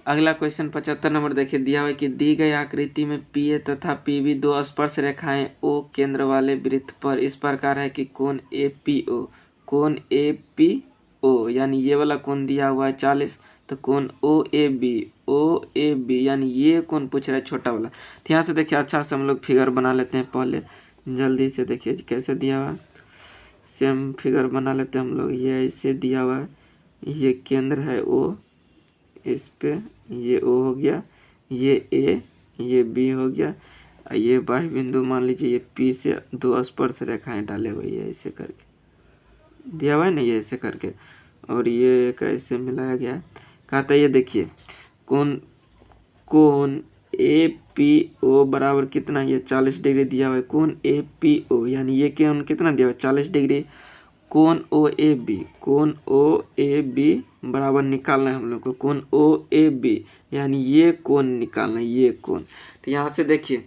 अगला क्वेश्चन 75 नंबर देखिए, दिया हुआ है कि दी गई आकृति में PA तथा PB दो स्पर्श रेखाएं O केंद्र वाले वृत्त पर इस प्रकार है कि कोण APO, कोण APO यानी ये वाला कोण दिया हुआ है 40, तो कोण OAB यानी ये कोण पूछ रहा है छोटा वाला। तो यहाँ से देखिए अच्छा से हम लोग फिगर बना लेते हैं पहले, जल्दी से देखिए कैसे दिया हुआ है, सेम फिगर बना लेते हैं हम लोग। ये ऐसे दिया हुआ है, ये केंद्र है O, इस पे ये O हो गया, ये A, ये B हो गया, ये बाह्य बिंदु मान लीजिए ये P से दो स्पर्श रेखाएं डाले हुए ये ऐसे करके दिया हुआ है ना, ये ऐसे करके, और ये कैसे मिलाया गया है। कहता है ये देखिए कोण APO बराबर कितना, ये 40 डिग्री दिया हुआ है। कोण APO यानी ये कोण कितना दिया हुआ है 40 डिग्री। कोण OAB बराबर निकालना है हम लोग को, कोण OAB यानी ये कोण निकालना है, ये कोण। तो यहाँ से देखिए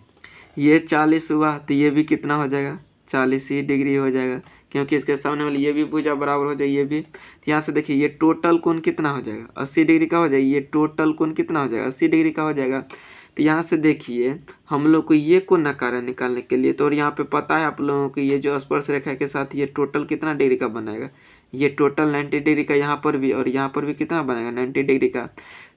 ये 40 हुआ, तो ये भी कितना हो जाएगा 40 ही डिग्री हो जाएगा, क्योंकि इसके सामने वाली ये भी भुजा बराबर हो जाएगी ये भी। तो यहाँ से देखिए ये टोटल कोण कितना हो जाएगा 80 डिग्री का हो जाएगा, ये टोटल कोण कितना हो जाएगा 80 डिग्री का हो जाएगा। तो यहाँ से देखिए हम लोग को ये कोण नकारा निकालने के लिए, तो और यहाँ पे पता है आप लोगों को ये जो स्पर्श रेखा के साथ ये टोटल कितना डिग्री का बनाएगा, ये टोटल 90 डिग्री का यहाँ पर भी, और यहाँ पर भी कितना बनेगा 90 डिग्री का।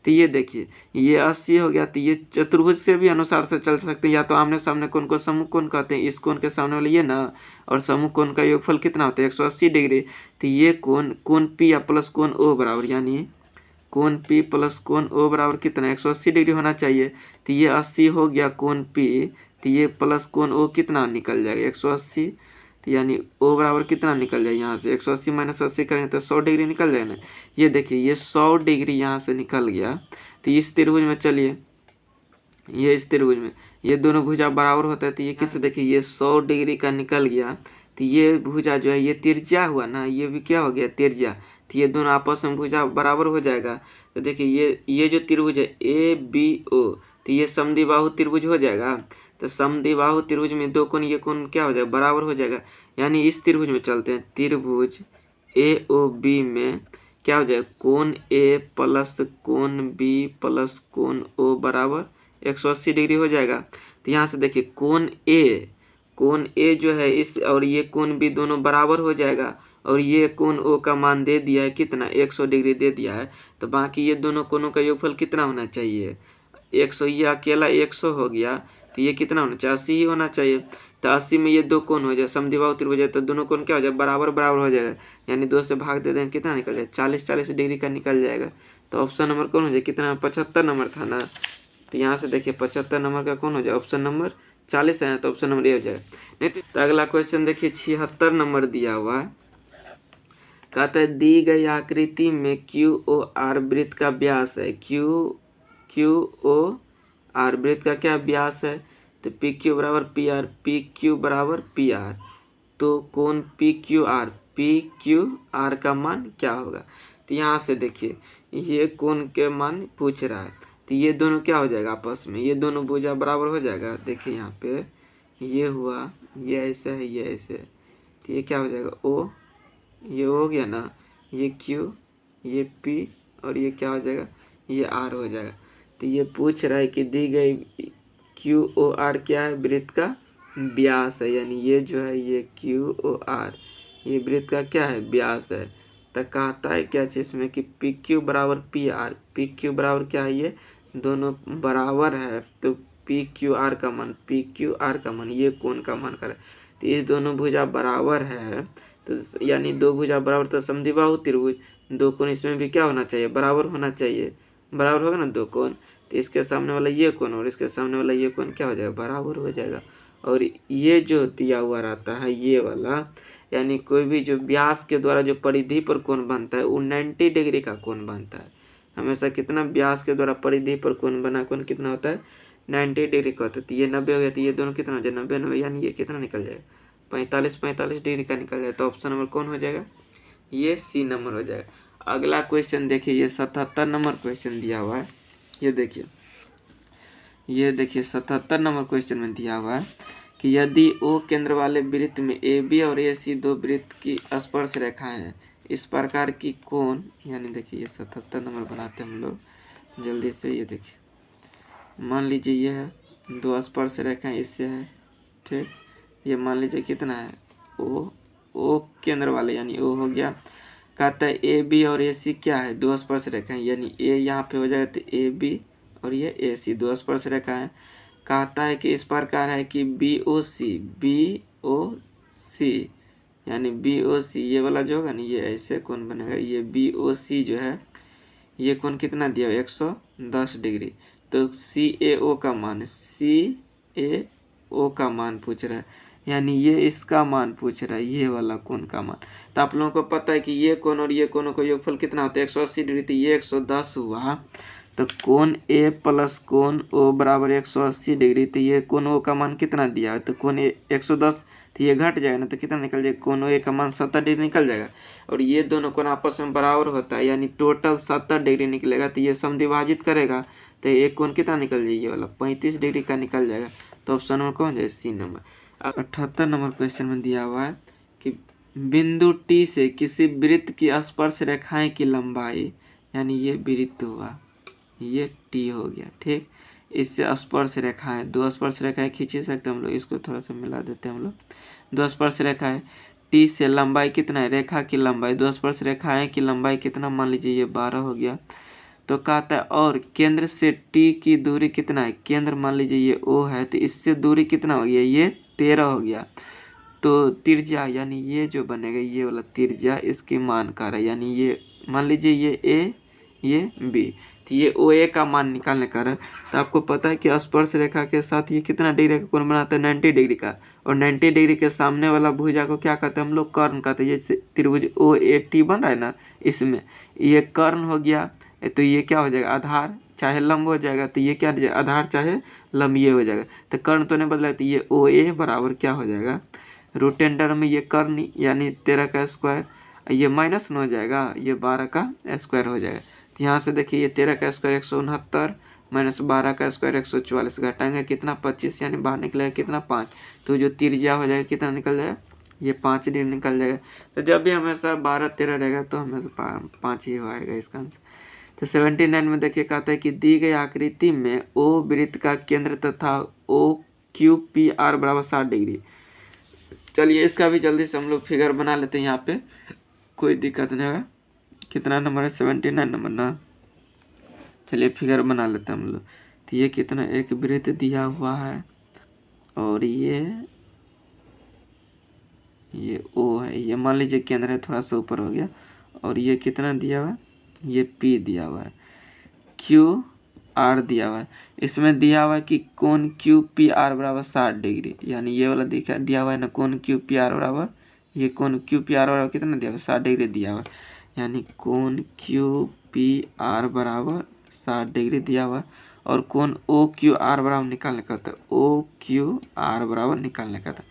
तो ये देखिए ये 80 हो गया। तो ये चतुर्भुज से भी अनुसार से चल सकते हैं, या तो आमने सामने कोण को समूह कोण कहते हैं, इस कोण के सामने वाले ये ना, और समूह कोण का योगफल कितना होता है 180 डिग्री। तो ये कोण P या प्लस कोण O बराबर, यानी कोण P प्लस कोण O बराबर कितना 180 डिग्री होना चाहिए। तो ये 80 हो गया कोण P, तो ये प्लस कोण O कितना निकल जाएगा 180। तो यानी O बराबर कितना निकल जाए, यहाँ से 180 माइनस 80 करेंगे तो 100 डिग्री निकल जाएगा ना। ये देखिए ये 100 डिग्री यहाँ से निकल गया। तो इस त्रिभुज में चलिए, ये इस त्रिभुज में ये दोनों भुजा बराबर होता है, तो ये किससे देखिए ये 100 डिग्री का निकल गया। तो ये भुजा जो है ये तिरछा हुआ ना, ये भी क्या हो गया तिरछा। तो ये दोनों आपस में भुजा बराबर हो जाएगा। तो देखिए ये जो त्रिभुज है ABO, तो ये समद्विबाहु त्रिभुज हो जाएगा। तो समद्विबाहु त्रिभुज में दो कोण, ये कोण क्या हो जाएगा बराबर हो जाएगा। यानी इस त्रिभुज में चलते हैं, त्रिभुज AOB में क्या हो जाएगा कोण A प्लस कोण B प्लस कोण O बराबर 180 डिग्री हो जाएगा। तो यहाँ से देखिए कोण A जो है इस, और ये कोण B दोनों बराबर हो जाएगा, और ये कोण O का मान दे दिया है कितना 100 डिग्री दे दिया है। तो बाकी ये दोनों कोणों का योगफल कितना होना चाहिए 100, ये अकेला 100 हो गया, तो ये कितना होना चाहिए 80 ही होना चाहिए। तो 80 में ये दो कोण हो जाए समद्विबाहु त्रिभुज है, तो दोनों कोण क्या हो जाए बराबर बराबर हो जाएगा, यानी 2 से भाग दे देंगे कितना निकल जाएगा 40 डिग्री का निकल जाएगा। तो ऑप्शन नंबर कौन हो जाए, कितना 75 नंबर था ना। तो यहाँ से देखिए 75 नंबर का कौन हो जाए ऑप्शन नंबर 40 है, तो ऑप्शन नंबर ए हो जाएगा। नहीं तो अगला क्वेश्चन देखिए 76 नंबर दिया हुआ है। कहता है दी गई आकृति में QOR वृत्त का व्यास है, QOR वृत्त का क्या व्यास है, तो PQ बराबर PR, PQ बराबर PR। तो कोण PQR का मान क्या होगा। तो यहाँ से देखिए ये कोण के मान पूछ रहा है, तो ये दोनों क्या हो जाएगा आपस में, ये दोनों भुजा बराबर हो जाएगा। देखिए यहाँ पे ये हुआ, ये ऐसे है, ये ऐसे, तो ये क्या हो जाएगा O, ये हो गया ना, ये Q, ये P, और ये क्या हो जाएगा ये R हो जाएगा। तो ये पूछ रहा है कि दी गई QOR क्या है, वृत्त का व्यास है, यानी ये जो है ये QOR ये वृत्त का क्या है, व्यास है। तो कहता है क्या चीज़ में कि पी क्यू बराबर पी आर, पी क्यू बराबर क्या है, ये दोनों बराबर है। तो पी क्यू आर का मान, पी क्यू आर का मान ये कोण का मान करे। तो ये दोनों भुजा बराबर है, तो यानी दो भुजा बराबर, तो समद्विबाहु त्रिभुज, दो कोण इसमें भी क्या होना चाहिए, बराबर होना चाहिए। बराबर होगा ना दो कोण, तो इसके सामने वाला ये कोण और इसके सामने वाला ये कोण क्या हो जाएगा, बराबर हो जाएगा। और ये जो दिया हुआ रहता है ये वाला, यानी कोई भी जो व्यास के द्वारा जो परिधि पर कोण बनता है वो 90 डिग्री का कोण बनता है हमेशा। कितना, व्यास के द्वारा परिधि पर कोण बना कोण कितना होता है, 90 डिग्री का होता है। तो ये 90 हो गया, तो ये दोनों कितना हो जाए, 90 यानी ये कितना निकल जाएगा, 45 डिग्री का निकल जाए। तो ऑप्शन नंबर कौन हो जाएगा, ये सी नंबर हो जाएगा। अगला क्वेश्चन देखिए, ये 77 नंबर क्वेश्चन दिया हुआ है। ये देखिए 77 नंबर क्वेश्चन में दिया हुआ है कि यदि ओ केंद्र वाले वृत्त में ए बी और ए सी दो वृत्त की स्पर्श रेखाएं हैं, इस प्रकार की कोण, यानी देखिए ये 77 नंबर बनाते हैं हम लोग जल्दी से। ये देखिए मान लीजिए ये है, दो स्पर्श रेखाएं इससे है, ठीक। ये मान लीजिए कितना है, ओ केंद्र वाले, यानी ओ हो गया। कहता है ए बी और ए सी क्या है, दो स्पर्श रेखाएं, यानी ए यहाँ पे हो जाएगा, तो ए बी और ये ए सी दो स्पर्श रेखा है। कहता है कि इस प्रकार है कि बी ओ सी, यानी बी ओ सी ये वाला जो होगा ना, ये ऐसे कोण बनेगा। ये बी ओ सी जो है ये कोण कितना दिया, 110 डिग्री। तो सी ए ओ का मान, सी ए ओ का मान पूछ रहा है, यानी ये इसका मान पूछ रहा है, ये वाला कोण का मान। तो आप लोगों को पता है कि ये कोण और ये कोणों का योगफल कितना होता है, 180 डिग्री। तो ये 110 हुआ, तो कोण ए प्लस कोण ओ बराबर 180 डिग्री। तो ये कोण ओ का मान कितना दिया है, तो कोण ए 110, तो ये घट जाएगा ना, तो कितना निकल जाएगा, कोण ए का मान 70 डिग्री निकल जाएगा। और ये दोनों कोण आपस में बराबर होता है, यानी टोटल 70 डिग्री निकलेगा। तो ये समद्विभाजित करेगा, तो एक कोण कितना निकल जाएगा, ये वाला 35 डिग्री का निकल जाएगा। तो ऑप्शन नंबर कौन जाए, सी नंबर। 78 नंबर क्वेश्चन में दिया हुआ है कि बिंदु टी से किसी वृत्त की स्पर्श रेखाएं की लंबाई, यानी ये वृत्त हुआ, ये टी हो गया, ठीक। इससे स्पर्श रेखाएं, दो स्पर्श रेखाएं खींच सकते हैं हम लोग, इसको थोड़ा सा मिला देते हैं हम लोग। दो स्पर्श रेखाएं टी से लंबाई कितना है, रेखा की लंबाई, दो स्पर्श रेखाएं की लंबाई कितना, मान लीजिए ये 12 हो गया। तो कहता है और केंद्र से टी की दूरी कितना है, केंद्र मान लीजिए ये ओ है, तो इससे दूरी कितना हो गया, ये 13 हो गया। तो त्रिज्या, यानी ये जो बनेगा ये वाला त्रिज्या इसकी मान कर है, यानी ये मान लीजिए ये ए ये बी, तो ये ओ ए का मान निकालने का है। तो आपको पता है कि स्पर्श रेखा के साथ ये कितना डिग्री का कोण बनाता है, 90 डिग्री का। और 90 डिग्री के सामने वाला भुजा को क्या कहते हैं हम लोग, कर्ण कहते हैं। ये त्रिभुज ओ ए टी बन रहा है ना, इसमें ये कर्ण हो गया, तो ये क्या हो जाएगा, आधार चाहे लंब हो जाएगा। तो ये क्या हो जाएगा, आधार चाहे लंब ये हो जाएगा। तो कर्ण तो नहीं बदला, तो ये ओ ए बराबर क्या हो जाएगा, रूट अंडर में ये कर्ण यानी 13 का स्क्वायर, ये माइनस में हो जाएगा, ये 12 का स्क्वायर हो जाएगा। तो यहाँ से देखिए ये 13 का स्क्वायर 169 माइनस 12 का स्क्वायर 144, घटाएंगे कितना 25, यानी बाहर निकलेगा कितना 5। तो जो त्रिज्या हो जाएगा कितना निकल जाएगा, ये 5 डिग्री निकल जाएगा। तो जब भी हमेशा 12-13 रहेगा तो हमेशा 5 ही आएगा इसका आंसर। तो 79 में देखिए कहता है कि दी गई आकृति में ओ वृत्त का केंद्र तथा ओ क्यू पी आर बराबर 60 डिग्री। चलिए इसका भी जल्दी से हम लोग फिगर बना लेते हैं, यहाँ पे कोई दिक्कत नहीं होगा। कितना नंबर है, 79 नंबर ना। चलिए फिगर बना लेते हैं हम लोग। तो ये कितना, एक वृत्त दिया हुआ है और ये ओ है, ये मान लीजिए केंद्र है, थोड़ा सा ऊपर हो गया। और ये कितना दिया हुआ है, ये पी दिया हुआ है, क्यू आर दिया हुआ है। इसमें दिया हुआ है कि कोण क्यू पी आर बराबर 60 डिग्री, यानी ये वाला दिया हुआ है ना, कोण क्यू पी आर बराबर, ये कोण क्यू पी आर बराबर कितना दिया हुआ है, 60 डिग्री दिया हुआ है। यानी कोण क्यू पी आर बराबर 60 डिग्री दिया हुआ है। और कोण ओ क्यू आर बराबर निकालने का था, ओ क्यू आर बराबर निकालने का था।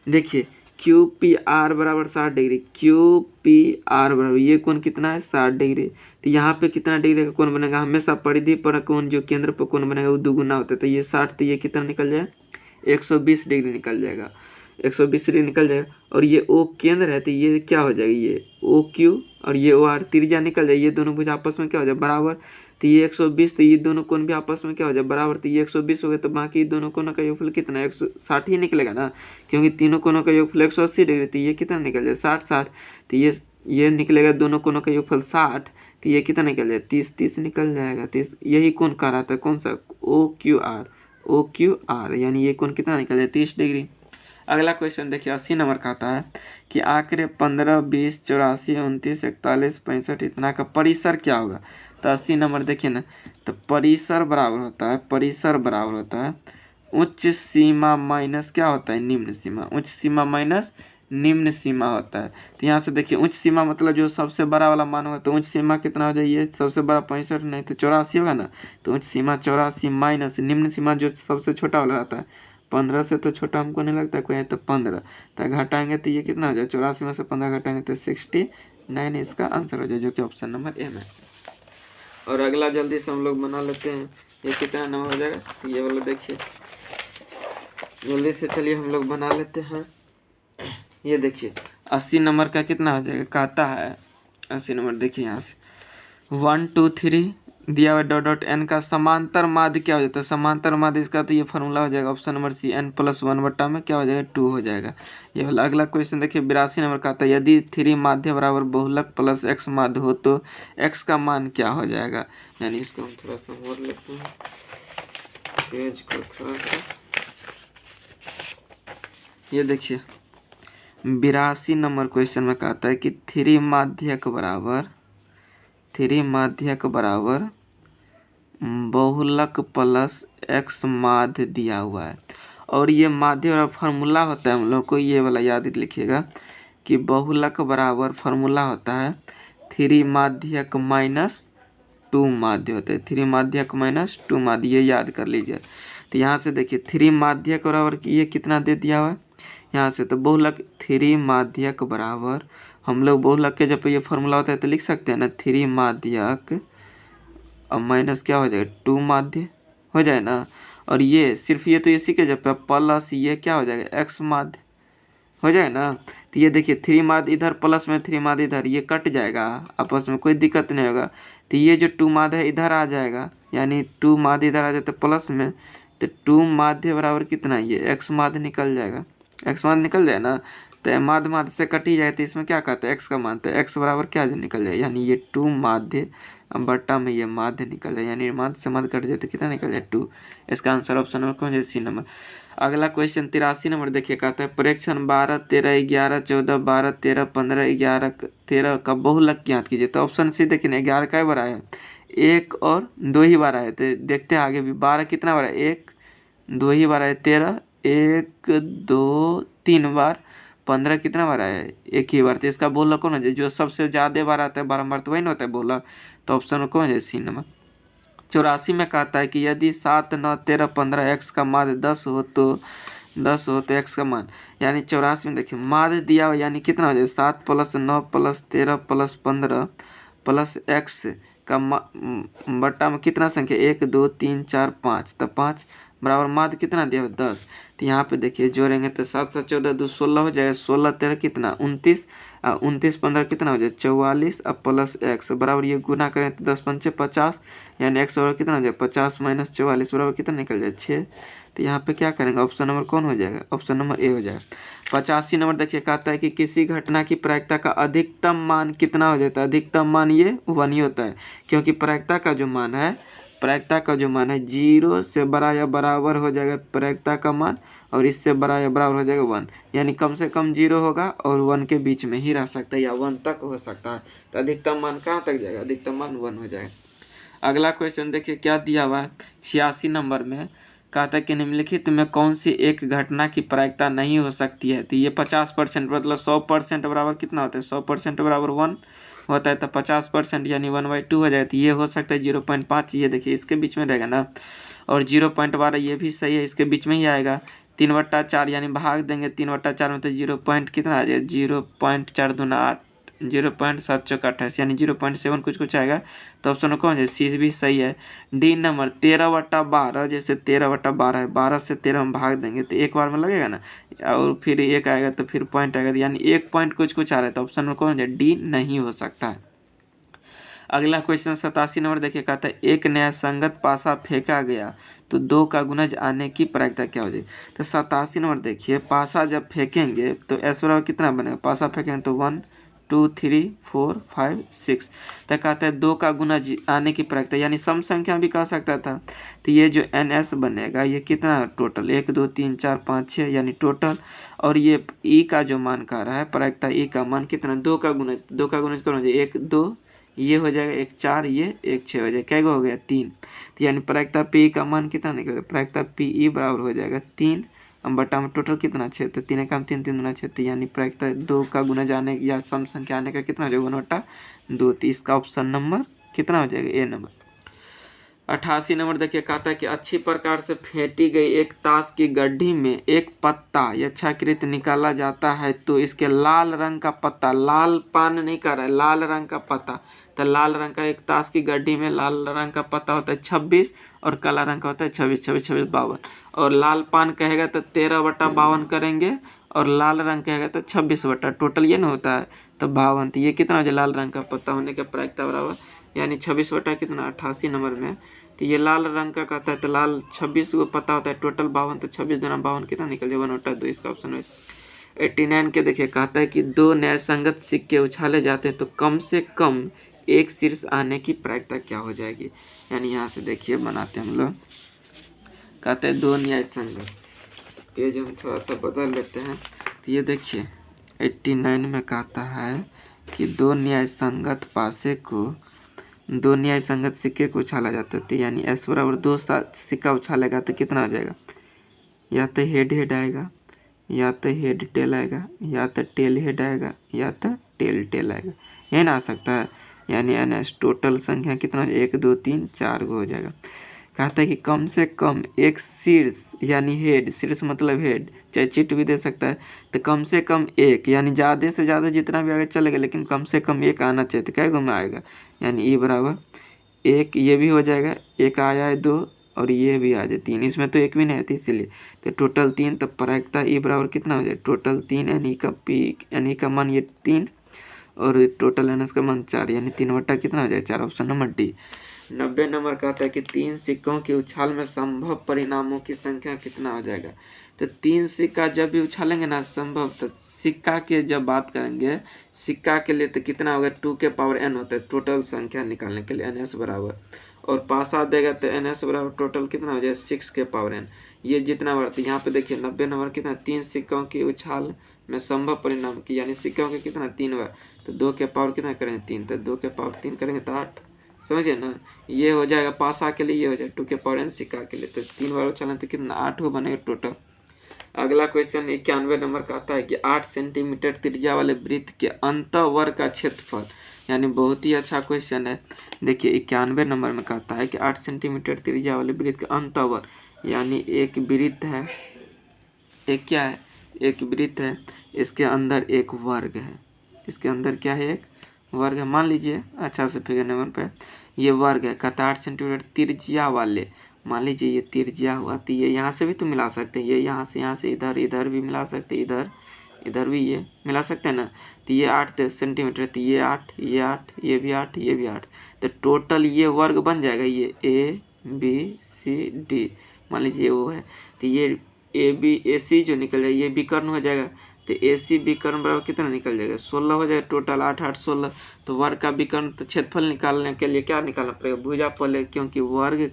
देखिए क्यू पी आर बराबर 60 डिग्री, क्यू पी आर बराबर ये कोण कितना है, 60 डिग्री। तो यहाँ पे कितना डिग्री का कोण बनेगा, हमेशा परिधि पर कोण जो केंद्र पर कोण बनेगा वो दुगुना होता है। तो ये 60, तो ये कितना निकल जाएगा, 120 डिग्री निकल जाएगा, 120 डिग्री निकल जाएगा। और ये ओ केंद्र है, तो ये क्या हो जाएगा, ये ओ क्यू और ये ओ आर त्रिज्या निकल जाएगी, ये दोनों भुजा आपस में क्या हो जाए, बराबर। तो ये 120, तो ये दोनों कोण भी आपस में क्या हो जाए बराबर, तो ये 120 हो गए, तो बाकी दोनों कोणों का योगफल कितना 160 ही निकलेगा ना, क्योंकि तीनों कोणों का योगफल 180 डिग्री, तो ये कितना निकल जाए 60, तो ये निकलेगा दोनों कोणों का योगफल 60, तो ये कितना निकल जाए 30 निकल जाएगा। 30 यही कोण कह रहा था, कौन सा ओ क्यू आर, यानी ये कोण कितना निकल जाए 30 डिग्री। अगला क्वेश्चन देखिए 80 नंबर का आता है कि आंकड़े 15, 20, 84, 29, 41, 65 इतना का परिसर क्या होगा। तो 80 नंबर देखिए ना, तो परिसर बराबर होता है उच्च सीमा माइनस क्या होता है निम्न सीमा, उच्च सीमा माइनस निम्न सीमा होता है। तो यहाँ से देखिए उच्च सीमा मतलब जो सबसे बड़ा वाला मान होगा, तो उच्च सीमा कितना हो जाए, सबसे बड़ा 65 नहीं तो 84 होगा ना, तो उच्च सीमा 84 माइनस निम्न सीमा जो सबसे छोटा वाला रहता है 15 से तो छोटा हमको नहीं लगता कोई है, तो 15 तो घटाएंगे तो ये कितना हो जाए 84 में से 15 घटाएंगे तो 69 इसका आंसर हो जाए, जो कि ऑप्शन नंबर ए में। और अगला जल्दी से हम लोग बना लेते हैं, ये कितना नंबर हो जाएगा, तो ये वाला देखिए जल्दी से, चलिए हम लोग बना लेते हैं। ये देखिए 80 नंबर का कितना हो जाएगा, कहता है 80 नंबर देखिए यहाँ से 1 2 3 दिया हुआ डॉट एन का समांतर माध्य क्या हो जाता है, समांतर माध्य इसका तो ये फार्मूला हो जाएगा ऑप्शन नंबर सी, n+1 बट्टा में क्या हो जाएगा 2 हो जाएगा। ये वाला अगला क्वेश्चन देखिए 82 नंबर का आता है यदि 3 माध्य बराबर बहुलक प्लस x माध्य हो तो x का मान क्या हो जाएगा। यानी इसको हम थोड़ा सा मोड़ लेते हैं पेज को थोड़ा सा। ये देखिए 82 नंबर क्वेश्चन में कहता है कि 3 माध्यक बराबर बहुलक प्लस x माध्य दिया हुआ है, और ये माध्य वाला फार्मूला होता है हम लोग को, ये वाला याद लिखिएगा कि बहुलक बराबर फार्मूला होता है 3 माध्यक माइनस 2 माध्य होते हैं, 3 माध्यक माइनस 2 माध्य, ये याद कर लीजिए। तो यहाँ से देखिए 3 माध्यक बराबर ये कितना दे दिया हुआ है यहाँ से, तो बहुलक 3 माध्यक बराबर हम लोग बहुलक के जब ये फार्मूला होता है तो लिख सकते हैं ना 3 माध्यक अब माइनस क्या हो जाएगा 2 माध्य हो जाए ना, और ये सिर्फ ये तो इसी के जब प्लस ये क्या हो जाएगा x माध्य हो जाए ना। तो ये देखिए 3 माध्य इधर प्लस में 3 माध्य इधर, ये कट जाएगा आपस में, कोई दिक्कत नहीं होगा। तो ये जो 2 माध्य है इधर आ जाएगा, यानी 2 माध्य इधर आ जाता है प्लस में, तो 2 माध्य बराबर कितना ये x माध्य निकल जाएगा, x माध्य निकल जाए ना, तो माध्य से कट ही जाए, तो इसमें क्या कहते हैं x का मान, तो x बराबर क्या निकल जाए, यानी ये 2 माध्य बट्टा में ये माध्य निकल जाए, यानी माध्य से माध्य कट जाए तो कितना निकल जाए 2। इसका आंसर ऑप्शन नंबर कौन है सी नंबर। अगला क्वेश्चन 83 नंबर देखिए कहता है प्रेक्षण 12, 13, 11, 14, 12, 13, 15, 11, 13 का बहुलक ज्ञात कीजिए। तो ऑप्शन सी देखिए 11 का बार आया है, 1 और 2 ही बार आए, तो देखते हैं आगे भी 12 कितना बार है 1 2 ही बार आए, 13 1 2 3 बार, 15 कितना बार आया है 1 ही बार। तो इसका बहुलक कौन है, जो सबसे ज़्यादा बार आता है बारम्बार तो वही ना होता है बहुलक, तो ऑप्शन में कौन है सी नंबर। 84 में कहता है कि यदि 7, 9, 13, 15 x का माध्य 10 हो तो x का मान, यानी 84 में देखिए माध्य दिया हुआ, यानी कितना हो जाए 7 + 9 + 13 + 15 प्लस x का बट्टा में कितना संख्या 1 2 3 4 5, तो 5 बराबर माध्य कितना दिया हुआ 10। तो यहाँ पे देखिए जोड़ेंगे तो 7 7 14 2 16 हो जाएगा, 16 13 कितना 29, 29 15 कितना हो जाए 44 अब प्लस x बराबर ये गुना करें तो 10 पंचे 50, यानी x बराबर कितना हो जाए 50 - 44 बराबर कितना निकल जाए 6। तो यहाँ पे क्या करेंगे ऑप्शन नंबर कौन हो जाएगा, ऑप्शन नंबर ए हो जाएगा। 85 नंबर देखिए कहता है कि किसी घटना की प्रायिकता का अधिकतम मान कितना हो जाता है, अधिकतम मान ये 1 ही होता है, क्योंकि प्रायिकता का जो मान है 0 से बड़ा या बराबर हो जाएगा प्रायिकता का मान, और इससे बड़ा या बराबर हो जाएगा 1, यानी कम से कम 0 होगा और 1 के बीच में ही रह सकता है या 1 तक हो सकता है। तो अधिकतम मान कहाँ तक जाएगा, अधिकतम मान 1 हो जाएगा। अगला क्वेश्चन देखिए क्या दिया हुआ है 86 नंबर में, कहता है कि निम्नलिखित में कौन सी एक घटना की प्रायिकता नहीं हो सकती है। तो ये 50% मतलब 100% बराबर कितना होता है, 100% बराबर 1 होता है, तो 50% यानी 1/2 हो जाए, तो ये हो सकता है 0.5, ये देखिए इसके बीच में रहेगा ना, और 0.12 ये भी सही है, इसके बीच में ही आएगा। 3/4 यानी भाग देंगे 3/4 में तो 0. कितना आ जाए 0.4 दूना 8, 0.7 चौका 28 यानी 0.7 कुछ आएगा, तो ऑप्शन कौन है सी भी सही है। डी नंबर 13/12, जैसे 13/12 है, 12 से 13 हम भाग देंगे तो एक बार में लगेगा ना, और फिर 1 आएगा तो फिर पॉइंट आएगा, यानी 1 पॉइंट कुछ आ रहा है, तो ऑप्शन में कौन है डी नहीं हो सकता है। अगला क्वेश्चन 87 नंबर देखिए, कहता है एक नया संगत पासा फेंका गया तो 2 का गुणज आने की प्रायिकता क्या हो जाएगी। तो 87 नंबर देखिए, पासा जब फेंकेंगे तो एस बराबर कितना बनेगा, पासा फेंकेंगे तो 1 2 3 4 5 6, तो कहता है 2 का गुणज आने की प्रायिकता, यानी सम संख्या भी कह सकता था। तो ये जो एन एस बनेगा ये कितना टोटल 1 2 3 4 5 6 यानी टोटल, और ये ई का जो मान कह रहा है प्रायिकता ई का मान कितना 2 का गुणज, 2 का गुणज करो 1 2 ये हो जाएगा 1 4 ये 1 6 हो जाएगा, क्या हो गया 3। तो यानी प्रायिकता पी का मान कितना निकलेगा, प्रायिकता पी ई बराबर हो जाएगा 3 बटा में टोटल कितना 6, तो 3 का 3 3 गुना 6, तो यानी प्रायिकता 2 का गुना जाने या सम संख्या आने का कितना हो जाएगा 1/2। तो इसका ऑप्शन नंबर कितना हो जाएगा, ए नंबर। 88 नंबर देखिए, कहता है कि अच्छी प्रकार से फेंटी गई एक ताश की गड्ढी में एक पत्ता यच्छाकृत निकाला जाता है तो इसके लाल रंग का पत्ता, लाल पान नहीं कर रहा है, लाल रंग का पत्ता, तो लाल रंग का एक ताश की गड्ढी में लाल रंग का पत्ता होता है 26 और काला रंग का होता है 26 26 26 52, और लाल पान कहेगा तो 13/52 करेंगे, और लाल रंग कहेगा तो 26 बटा, टोटल ये ना होता है तो 52। तो ये कितना हो जाए लाल रंग का पत्ता होने का प्रायिकता बराबर, यानी 26 बटा कितना 88 नंबर में। तो ये लाल रंग का कहता है तो लाल 26 को पता होता है, टोटल 52, तो 26 दूना 52 कितना निकल जाए 1/2, इसका ऑप्शन है। 89 के देखिए, कहता है कि 2 न्याय संगत सिक्के उछाले जाते हैं तो कम से कम एक शीर्ष आने की प्रायिकता क्या हो जाएगी। यानी यहाँ से देखिए बनाते हैं हम लोग, कहते हैं 2 न्याय संगत, पेज हम थोड़ा सा बदल लेते हैं। तो ये देखिए 89 में कहता है कि 2 न्याय संगत पासे को, 2 न्याय संगत सिक्के को उछाला जाता है, तो यानी एस बराबर 2 सिक्का उछालेगा तो कितना आ जाएगा, या तो हेड हेड आएगा, या तो हेड टेल आएगा, या तो टेल हेड आएगा, या तो टेल टेल आएगा, ये ना आ सकता है। यानी एन एस टोटल संख्या कितना हो जाएगा 1 2 3 4 हो जाएगा। कहता है कि कम से कम एक शीर्ष, यानी हेड, शीर्ष मतलब हेड, चाहे चिट भी दे सकता है, तो कम से कम एक, यानी ज़्यादा से ज़्यादा जितना भी आगे चलेगा लेकिन कम से कम एक आना चाहिए, तो क्या में आएगा, यानी ई बराबर 1, ये भी हो जाएगा, एक आया है 2 और ये भी आ जाए 3, इसमें तो एक भी नहीं है इसीलिए, तो टोटल 3, तब प्रायिकता ई बराबर कितना हो जाए टोटल 3, यानी का पी, यानी का मान ये 3 और टोटल एन एस का मान 4, यानी 3 बटा कितना हो जाए 4, ऑप्शन नंबर डी। 90 नंबर कहता है कि 3 सिक्कों की उछाल में संभव परिणामों की संख्या कितना हो जाएगा। तो 3 सिक्का जब भी उछालेंगे ना संभव, तो सिक्का के जब बात करेंगे सिक्का के लिए तो कितना होगा 2 के पावर n होता है टोटल संख्या निकालने के लिए, एन एस बराबर, और पासा देगा तो एन एस बराबर टोटल कितना हो जाए 6 के पावर n, ये जितना बढ़ता है। यहाँ पे देखिए 90 नंबर कितना 3 सिक्कों की उछाल में संभव परिणाम की, यानी सिक्कों के कितना 3 बार, तो 2 के पावर कितना करेंगे 3, तो 2 के पावर 3 करेंगे तो 8, समझिए ना, ये हो जाएगा पासा के लिए, ये हो जाएगा 2 के पावर n सिक्का के लिए, तो 3 बार उछालें तो कितना 8 हो बनेगा टोटल। अगला क्वेश्चन 91 नंबर का आता है कि 8 सेंटीमीटर त्रिज्या वाले वृत्त के अंतःवर्ग का क्षेत्रफल, यानी बहुत ही अच्छा क्वेश्चन है। देखिए 91 नंबर में कहता है कि 8 सेंटीमीटर त्रिज्या वाले वृत्त के अंतःवर्ग, यानी एक वृत्त है, एक क्या है, एक वृत्त है, इसके अंदर एक वर्ग है, इसके अंदर क्या है एक वर्ग है, मान लीजिए अच्छा से फिगर नंबर पे ये वर्ग है, कहता 8 सेंटीमीटर त्रिज्या वाले, मान लीजिए ये त्रिज्या हुआ, तो ये यहाँ से भी तो मिला सकते हैं, ये यहाँ से इधर, इधर भी मिला सकते हैं, इधर इधर भी ये मिला सकते हैं ना, तो ये 8 सेंटीमीटर, तो ये 8 ये 8 ये भी 8 ये भी 8, तो टोटल ये वर्ग बन जाएगा, ये ए बी सी डी, मान लीजिए वो है, तो ये ए बी ए सी जो निकल जाएगा ये विकर्ण हो जाएगा, तो ए सी विकर्ण बराबर कितना निकल जाएगा 16 हो जाएगा, टोटल 8 8 16, तो वर्ग का विकर्ण, तो क्षेत्रफल निकालने के लिए क्या निकालना पड़ेगा भुजा पहले, क्योंकि वर्ग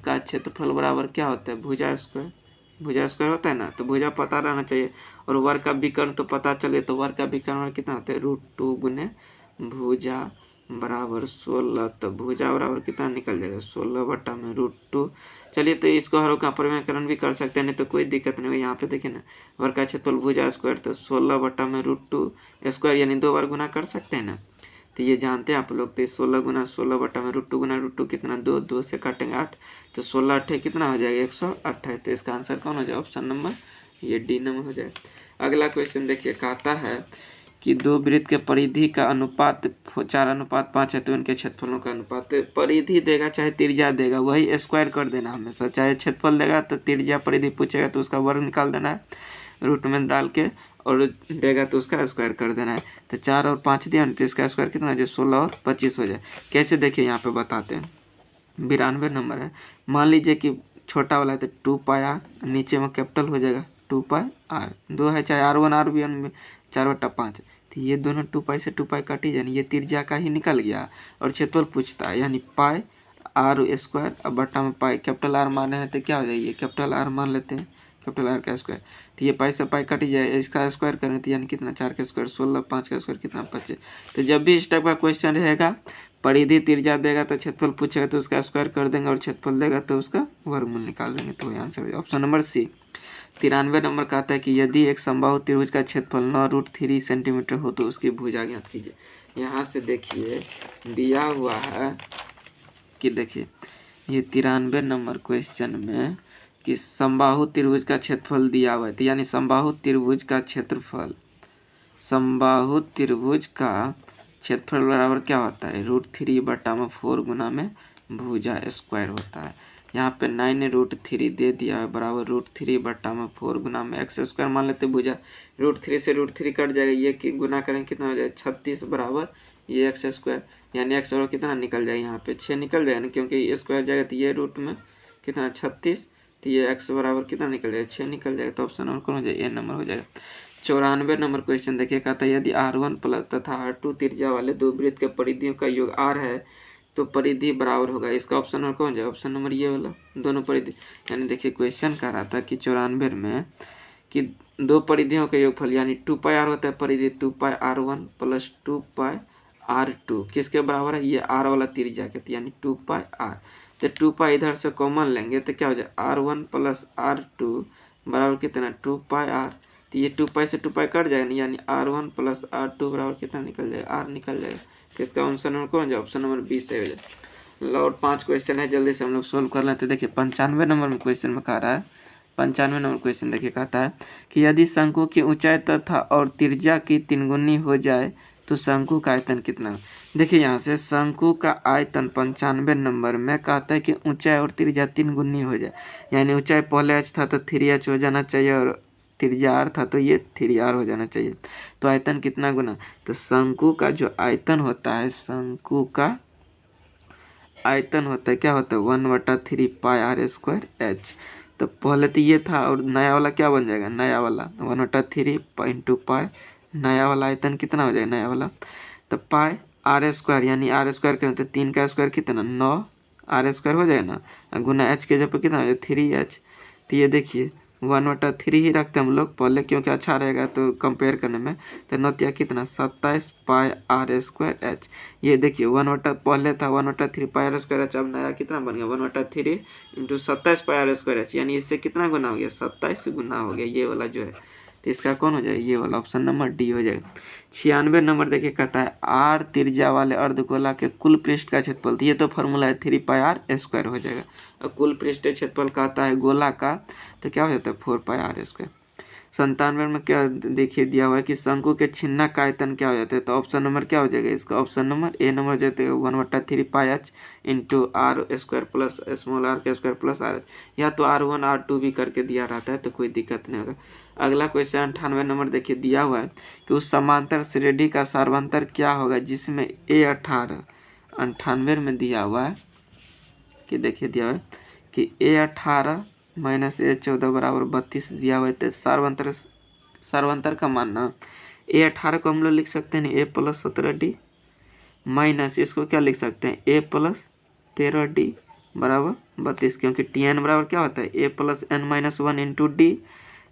का क्षेत्रफल बराबर क्या होता है भुजा स्क्वायर, भुजा स्क्वायर होता है ना, तो भुजा पता रहना चाहिए, और वर्ग का विकर्ण तो पता चले, तो वर्ग का विकर्ण कितना होता है √2 गुने भुजा बराबर 16, तो भुजा बराबर कितना निकल जाएगा 16 बटा में √2। चलिए तो इसको हरों का परिमेयकरण भी कर सकते हैं, नहीं तो कोई दिक्कत नहीं होगी। यहाँ पे देखिए ना वर्ग का क्षेत्रफल भुजा स्क्वायर, तो 16 बटा में √2 स्क्वायर, यानी 2 बार गुना कर सकते हैं ना, तो ये जानते हैं आप लोग, तो 16 गुना 16 बटा में √2 गुना √2 कितना 2, 2 से काटेंगे 8, तो 16 8 कितना हो जाएगा 128, तो इसका आंसर कौन हो जाए ऑप्शन नंबर ये डी नंबर हो जाए। अगला क्वेश्चन देखिए, कहता है कि 2 वृत्त के परिधि का अनुपात 4:5 है, तो इनके क्षेत्रफलों का अनुपात, परिधि देगा चाहे त्रिज्या देगा वही स्क्वायर कर देना हमेशा, चाहे क्षेत्रफल देगा तो त्रिज्या परिधि पूछेगा तो उसका वर्ग निकाल देना है रूट में डाल के, और देगा तो उसका स्क्वायर कर देना है। तो 4 और 5 दिया तो इसका स्क्वायर कितना जो 16 और 25 हो जाए। कैसे देखिए यहाँ पे बताते हैं। 92 नंबर है, मान लीजिए कि छोटा वाला है तो 2 पाई आर, नीचे में कैपिटल हो जाएगा 2 पाई आर, 2 है चाहे R1 R1 में 4/5, तो ये दोनों 2 पाई से 2 पाई कट ही जाए, ये त्रिज्या का ही निकल गया। और क्षेत्रफल पूछता है यानी पाई आर स्क्वायर, अब बट्टा में पाई, कैपिटल आर माने हैं तो क्या हो जाएगी, कैपिटल आर मान लेते हैं, कैपिटल आर का स्क्वायर, तो ये पाई से पाई कट ही जाए, इसका स्क्वायर करें तो यानी कितना 4 का स्क्वायर 16, 5 का स्क्वायर कितना 25। तो जब भी इस टाइप का क्वेश्चन रहेगा, परिधि त्रिज्या देगा तो क्षेत्रफल पूछेगा तो उसका स्क्वायर कर देंगे, और क्षेत्रफल देगा तो उसका वर्गमूल निकाल देंगे। तो वही आंसर है ऑप्शन नंबर सी। 93 नंबर कहता है कि यदि एक समबाहु त्रिभुज का क्षेत्रफल 9√3 सेंटीमीटर हो तो उसकी भुजा ज्ञात कीजिए। यहाँ से देखिए दिया हुआ है कि देखिए ये 93 नंबर क्वेश्चन में कि समबाहु त्रिभुज का क्षेत्रफल दिया हुआ है, तो यानी समबाहु त्रिभुज का क्षेत्रफल, समबाहु त्रिभुज का क्षेत्रफल बराबर क्या होता है, √3/4 गुना में भुजा स्क्वायर होता है। यहाँ पे 9√3 दे दिया है बराबर √3/4 गुना में x स्क्वायर मान लेते भुजा, √3 से √3 कट जाएगा, ये कि गुना करेंगे कितना हो जाएगा 36 बराबर ये x स्क्वायर, यानी x बराबर कितना निकल जाएगा, यहाँ पे 6 निकल जाएगा ना, क्योंकि ये स्क्वायर जाएगा तो ये रूट में कितना 36, तो ये x बराबर कितना निकल जाएगा 6 निकल जाएगा। तो ऑप्शन नंबर कौन हो जाएगा, ए नंबर हो जाएगा। 94 नंबर क्वेश्चन देखिए, कहता है यदि R1 प्लस तथा R2 त्रिज्या वाले दो वृत्त के परिधियों का योग R है तो परिधि बराबर होगा, इसका ऑप्शन नंबर कौन जाएगा, ऑप्शन नंबर ये वाला, दोनों परिधि। यानी देखिए क्वेश्चन कह रहा था कि 94 में कि दो परिधियों का योगफल यानी 2 पाई आर होता है परिधि, 2 पाई R1 प्लस 2 पाई R2 किसके बराबर है, ये R वाला त्रिज्या के, यानी 2 पाई R। तो 2 पाई इधर से कॉमन लेंगे तो क्या हो जाए R1 प्लस R2 बराबर कितना 2 पाई R, तो ये 2 पाई से 2 पाई कट जाएगा, यानी R1 प्लस R2 बराबर कितना निकल जाएगा, R निकल जाएगा। तो इसका ऑप्शन नंबर कौन जाए, ऑप्शन नंबर 20 से हो जाए। और 5 क्वेश्चन है, जल्दी से हम लोग सोल्व कर लेते हैं। देखिए 95 नंबर में क्वेश्चन में कह रहा है, 95 नंबर क्वेश्चन देखिए कहता है कि यदि शंकु की ऊंचाई तथा और त्रिज्या की 3 गुनी हो जाए तो शंकु का आयतन कितना। देखिए यहाँ से शंकु का आयतन 95 नंबर में कहता है कि ऊंचाई और त्रिज्या 3 गुनी हो जाए, यानी ऊंचाई पहले h था तो 3h हो जाना चाहिए, और त्रिज्या r था तो ये 3r हो जाना चाहिए। तो आयतन कितना गुना, तो शंकु का जो आयतन होता है, शंकु का आयतन होता है क्या होता है 1/3 पाई r स्क्वायर h। तो पहले तो ये था और नया वाला क्या बन जाएगा, नया वाला 1/3 इंटू पाई, नया वाला आयतन कितना हो जाएगा नया वाला, तो पाई आर स्क्वायर, यानी आर स्क्वायर करें तो 3 का स्क्वायर कितना 9 आर स्क्वायर हो जाएगा ना, गुना h के जब पर कितना हो जाएगा 3h। तो ये देखिए 1/3 ही रखते हैं हम लोग पहले, क्योंकि अच्छा रहेगा तो कंपेयर करने में। तो 9 कितना 27 पाई आर स्क्वायर एच। ये देखिए पहले था 1/3 पाई आर स्क्वायर एच, अब नया कितना बन गया 1/3 into 27 pi r square h, यानी इससे कितना गुना हो गया 27 गुना हो गया ये वाला जो है। तो इसका कौन हो जाएगा, ये वाला ऑप्शन नंबर डी हो जाएगा। 96 नंबर देखिए कहता है आर त्रिज्या वाले अर्धगोला के कुल पृष्ठ का क्षेत्रफल, तो ये तो फॉर्मूला है 3 पाई आर स्क्वायर हो जाएगा, और कुल पृष्ठ क्षेत्रफल कहता है गोला का तो क्या हो जाता है 4 पाई आर स्क्वायर। 97 में क्या देखिए दिया हुआ है कि शंकु के छिन्नक का आयतन क्या हो जाता है, तो ऑप्शन नंबर क्या हो जाएगा इसका, ऑप्शन नंबर ए नंबर हो जाता है 1/3 pi H into R square plus small R के स्क्वायर प्लस आर, या तो R1 R2 भी करके दिया रहता है तो कोई दिक्कत नहीं होगा। अगला क्वेश्चन 98 नंबर देखिए दिया हुआ है कि उस समांतर श्रेणी का सार्वंतर क्या होगा जिसमें A18, 98 में दिया हुआ है कि देखिए दिया हुआ है कि A18 माइनस A14 बराबर 32 दिया हुआ है। तो सार्वंतर का मानना A18 को हम लोग लिख सकते हैं A प्लस 17D माइनस इसको क्या लिख सकते हैं A प्लस 13D बराबर 32, क्योंकि Tn बराबर क्या होता है A plus n minus 1 into D।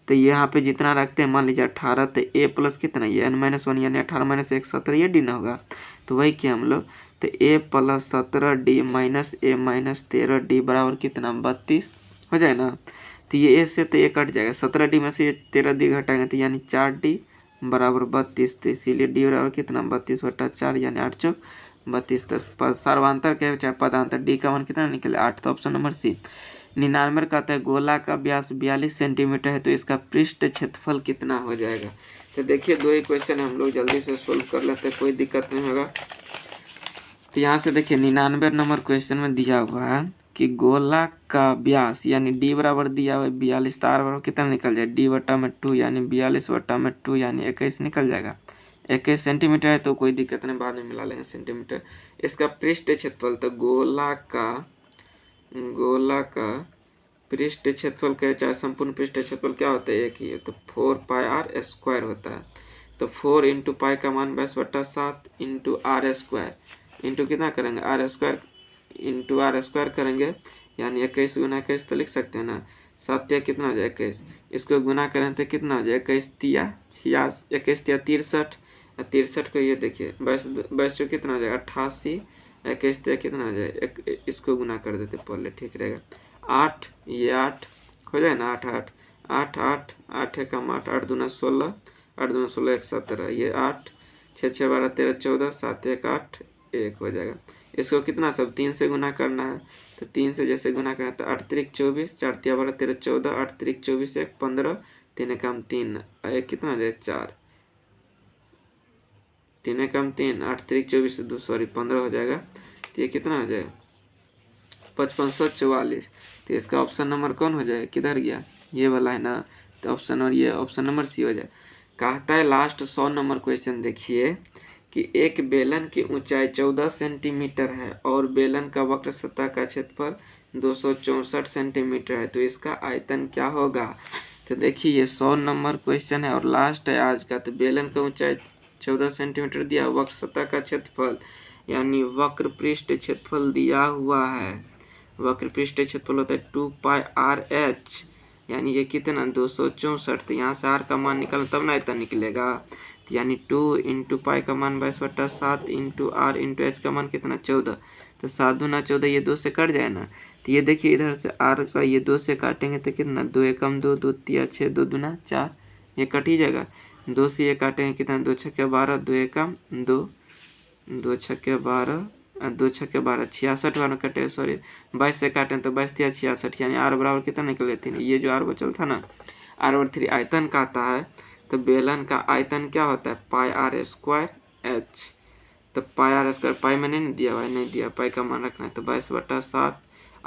तो यहाँ पे जितना रखते हैं मान लीजिए 18, तो A प्लस कितना ये n-1 यानी 18 माइनस 1 17 ये D ना होगा, तो वही किया हम लोग। तो A plus 17D minus A minus 13D बराबर कितना 32 हो जाए ना। तो ये A से तो A कट जाएगा, 17D में से ये 13D घटाएंगे तो यानी 4D बराबर 32, तो इसीलिए D बराबर कितना 32/4 यानी 8 चौक 32। तो सर्वांतर के चाहे पदांतर D का मान कितना निकले 8, तो ऑप्शन नंबर सी। 99 कहता है गोला का व्यास 42 सेंटीमीटर है तो इसका पृष्ठ क्षेत्रफल कितना हो जाएगा। तो देखिए 2 ही क्वेश्चन हम लोग जल्दी से सोल्व कर लेते हैं, कोई दिक्कत नहीं होगा। तो यहाँ से देखिए 99 नंबर क्वेश्चन में दिया हुआ है कि गोला का व्यास यानी डी बराबर दिया हुआ 42, तो आर बराबर कितना निकल जाए डी बटा में 2 यानी 42 बटा में 2 यानी 21 निकल जाएगा। 21 सेंटीमीटर है तो कोई दिक्कत नहीं, बाद में मिला लेंगे सेंटीमीटर। इसका पृष्ठ क्षेत्रफल, तो गोला का पृष्ठ क्षेत्रफल क्या चाहे संपूर्ण पृष्ठ क्षेत्रफल क्या होता है, एक ही है, तो 4πr² होता है। तो 4 इंटू पाई का मान 22/7 इंटू आर स्क्वायर इंटू कितना करेंगे r² इंटू r² करेंगे यानी 21 गुना 21 तो लिख सकते हैं ना। 7 या कितना हो जाए 21, इसको गुना करें तो कितना हो जाए 21 तिया 63, 63 को ये देखिए 22 कितना हो जाएगा 88, 21 तिया कितना हो जाए, इसको गुना कर देते पहले ठीक रहेगा। 8 ये 8 हो जाए ना, 8 8 8 8 8 एकम 8 8 दूना 16 8 दूना 16 1 17, ये 8 6 6 12 13 14 7 1 8 1 हो जाएगा। इसको कितना सब 3 से गुना करना है, तो 3 से जैसे गुना करना है तो 8 3 24 4 3 12 13 14 8 3 24 1 15 3 एकम 3 1 कितना हो जाए 4 3 एकम 3 8 3 24 2 सॉरी 15 हो जाएगा। तो ये कितना हो जाएगा 5544। तो इसका ऑप्शन नंबर कौन हो जाए, किधर गया ये वाला है ना, तो ऑप्शन और ये ऑप्शन नंबर सी हो जाए। कहता है लास्ट 100 नंबर क्वेश्चन देखिए कि एक बेलन की ऊंचाई 14 सेंटीमीटर है और बेलन का वक्र सतह का क्षेत्रफल 264 सेंटीमीटर है, तो इसका आयतन क्या होगा। तो देखिए ये 100 नंबर क्वेश्चन है और लास्ट है आज का। तो बेलन का ऊंचाई 14 सेंटीमीटर दिया, वक्र सतह का क्षेत्रफल यानी वक्र पृष्ठ क्षेत्रफल दिया हुआ है। वक्र पृष्ठ क्षेत्रफल होता है 2πrh यानी ये कितना 264, तो यहाँ से r का मान निकालना तब ना आयतन निकलेगा। तो यानी 2 इंटू पाई का मान 22/7 इंटू r इंटू h का मान कितना 14, तो 7 दूना 14 ये 2 से कट जाए ना। तो ये देखिए इधर से r का ये 2 से काटेंगे तो कितना 2 एकम 2 2 तिया 6 2 दूना 4 ये कट ही जाएगा। 2 से ये काटेंगे कितना 2 छक्के 12 2 एकम 2 2 छक्के 12 2 छक्के 12 66 बार में कटे सॉरी 22 से काटें तो 22 तिया 66 यानी r बराबर कितना निकल लेते हैं, ये जो r बचल था ना r/3 आयतन का आता है। तो बेलन का आयतन क्या होता है πr²h, तो πr² पाई में नहीं दिया हुआ है, नहीं दिया पाई का मान रखना है, तो 22/7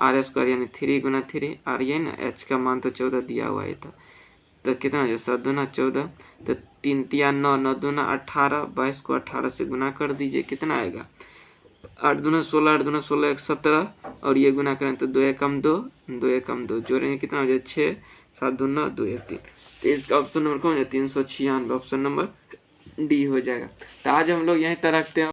r² यानी 3 गुना 3 r ये ना h का मान तो 14 दिया हुआ है था, तो कितना हो जाए 7 दूना 14, तो 3 तिया 9 9 दूना 18 22 को 18 से गुना कर दीजिए कितना आएगा 8 दूना 16 8 दूना 16 1 17 और ये गुना करें तो 2 एकम 2 2 एकम 2 जोड़ेंगे कितना हो जाए 6 7 दूना 2 1 3, तो इसका ऑप्शन नंबर कौन है 396, ऑप्शन नंबर डी हो जाएगा। तो आज हम लोग यहीं तक रखते हैं।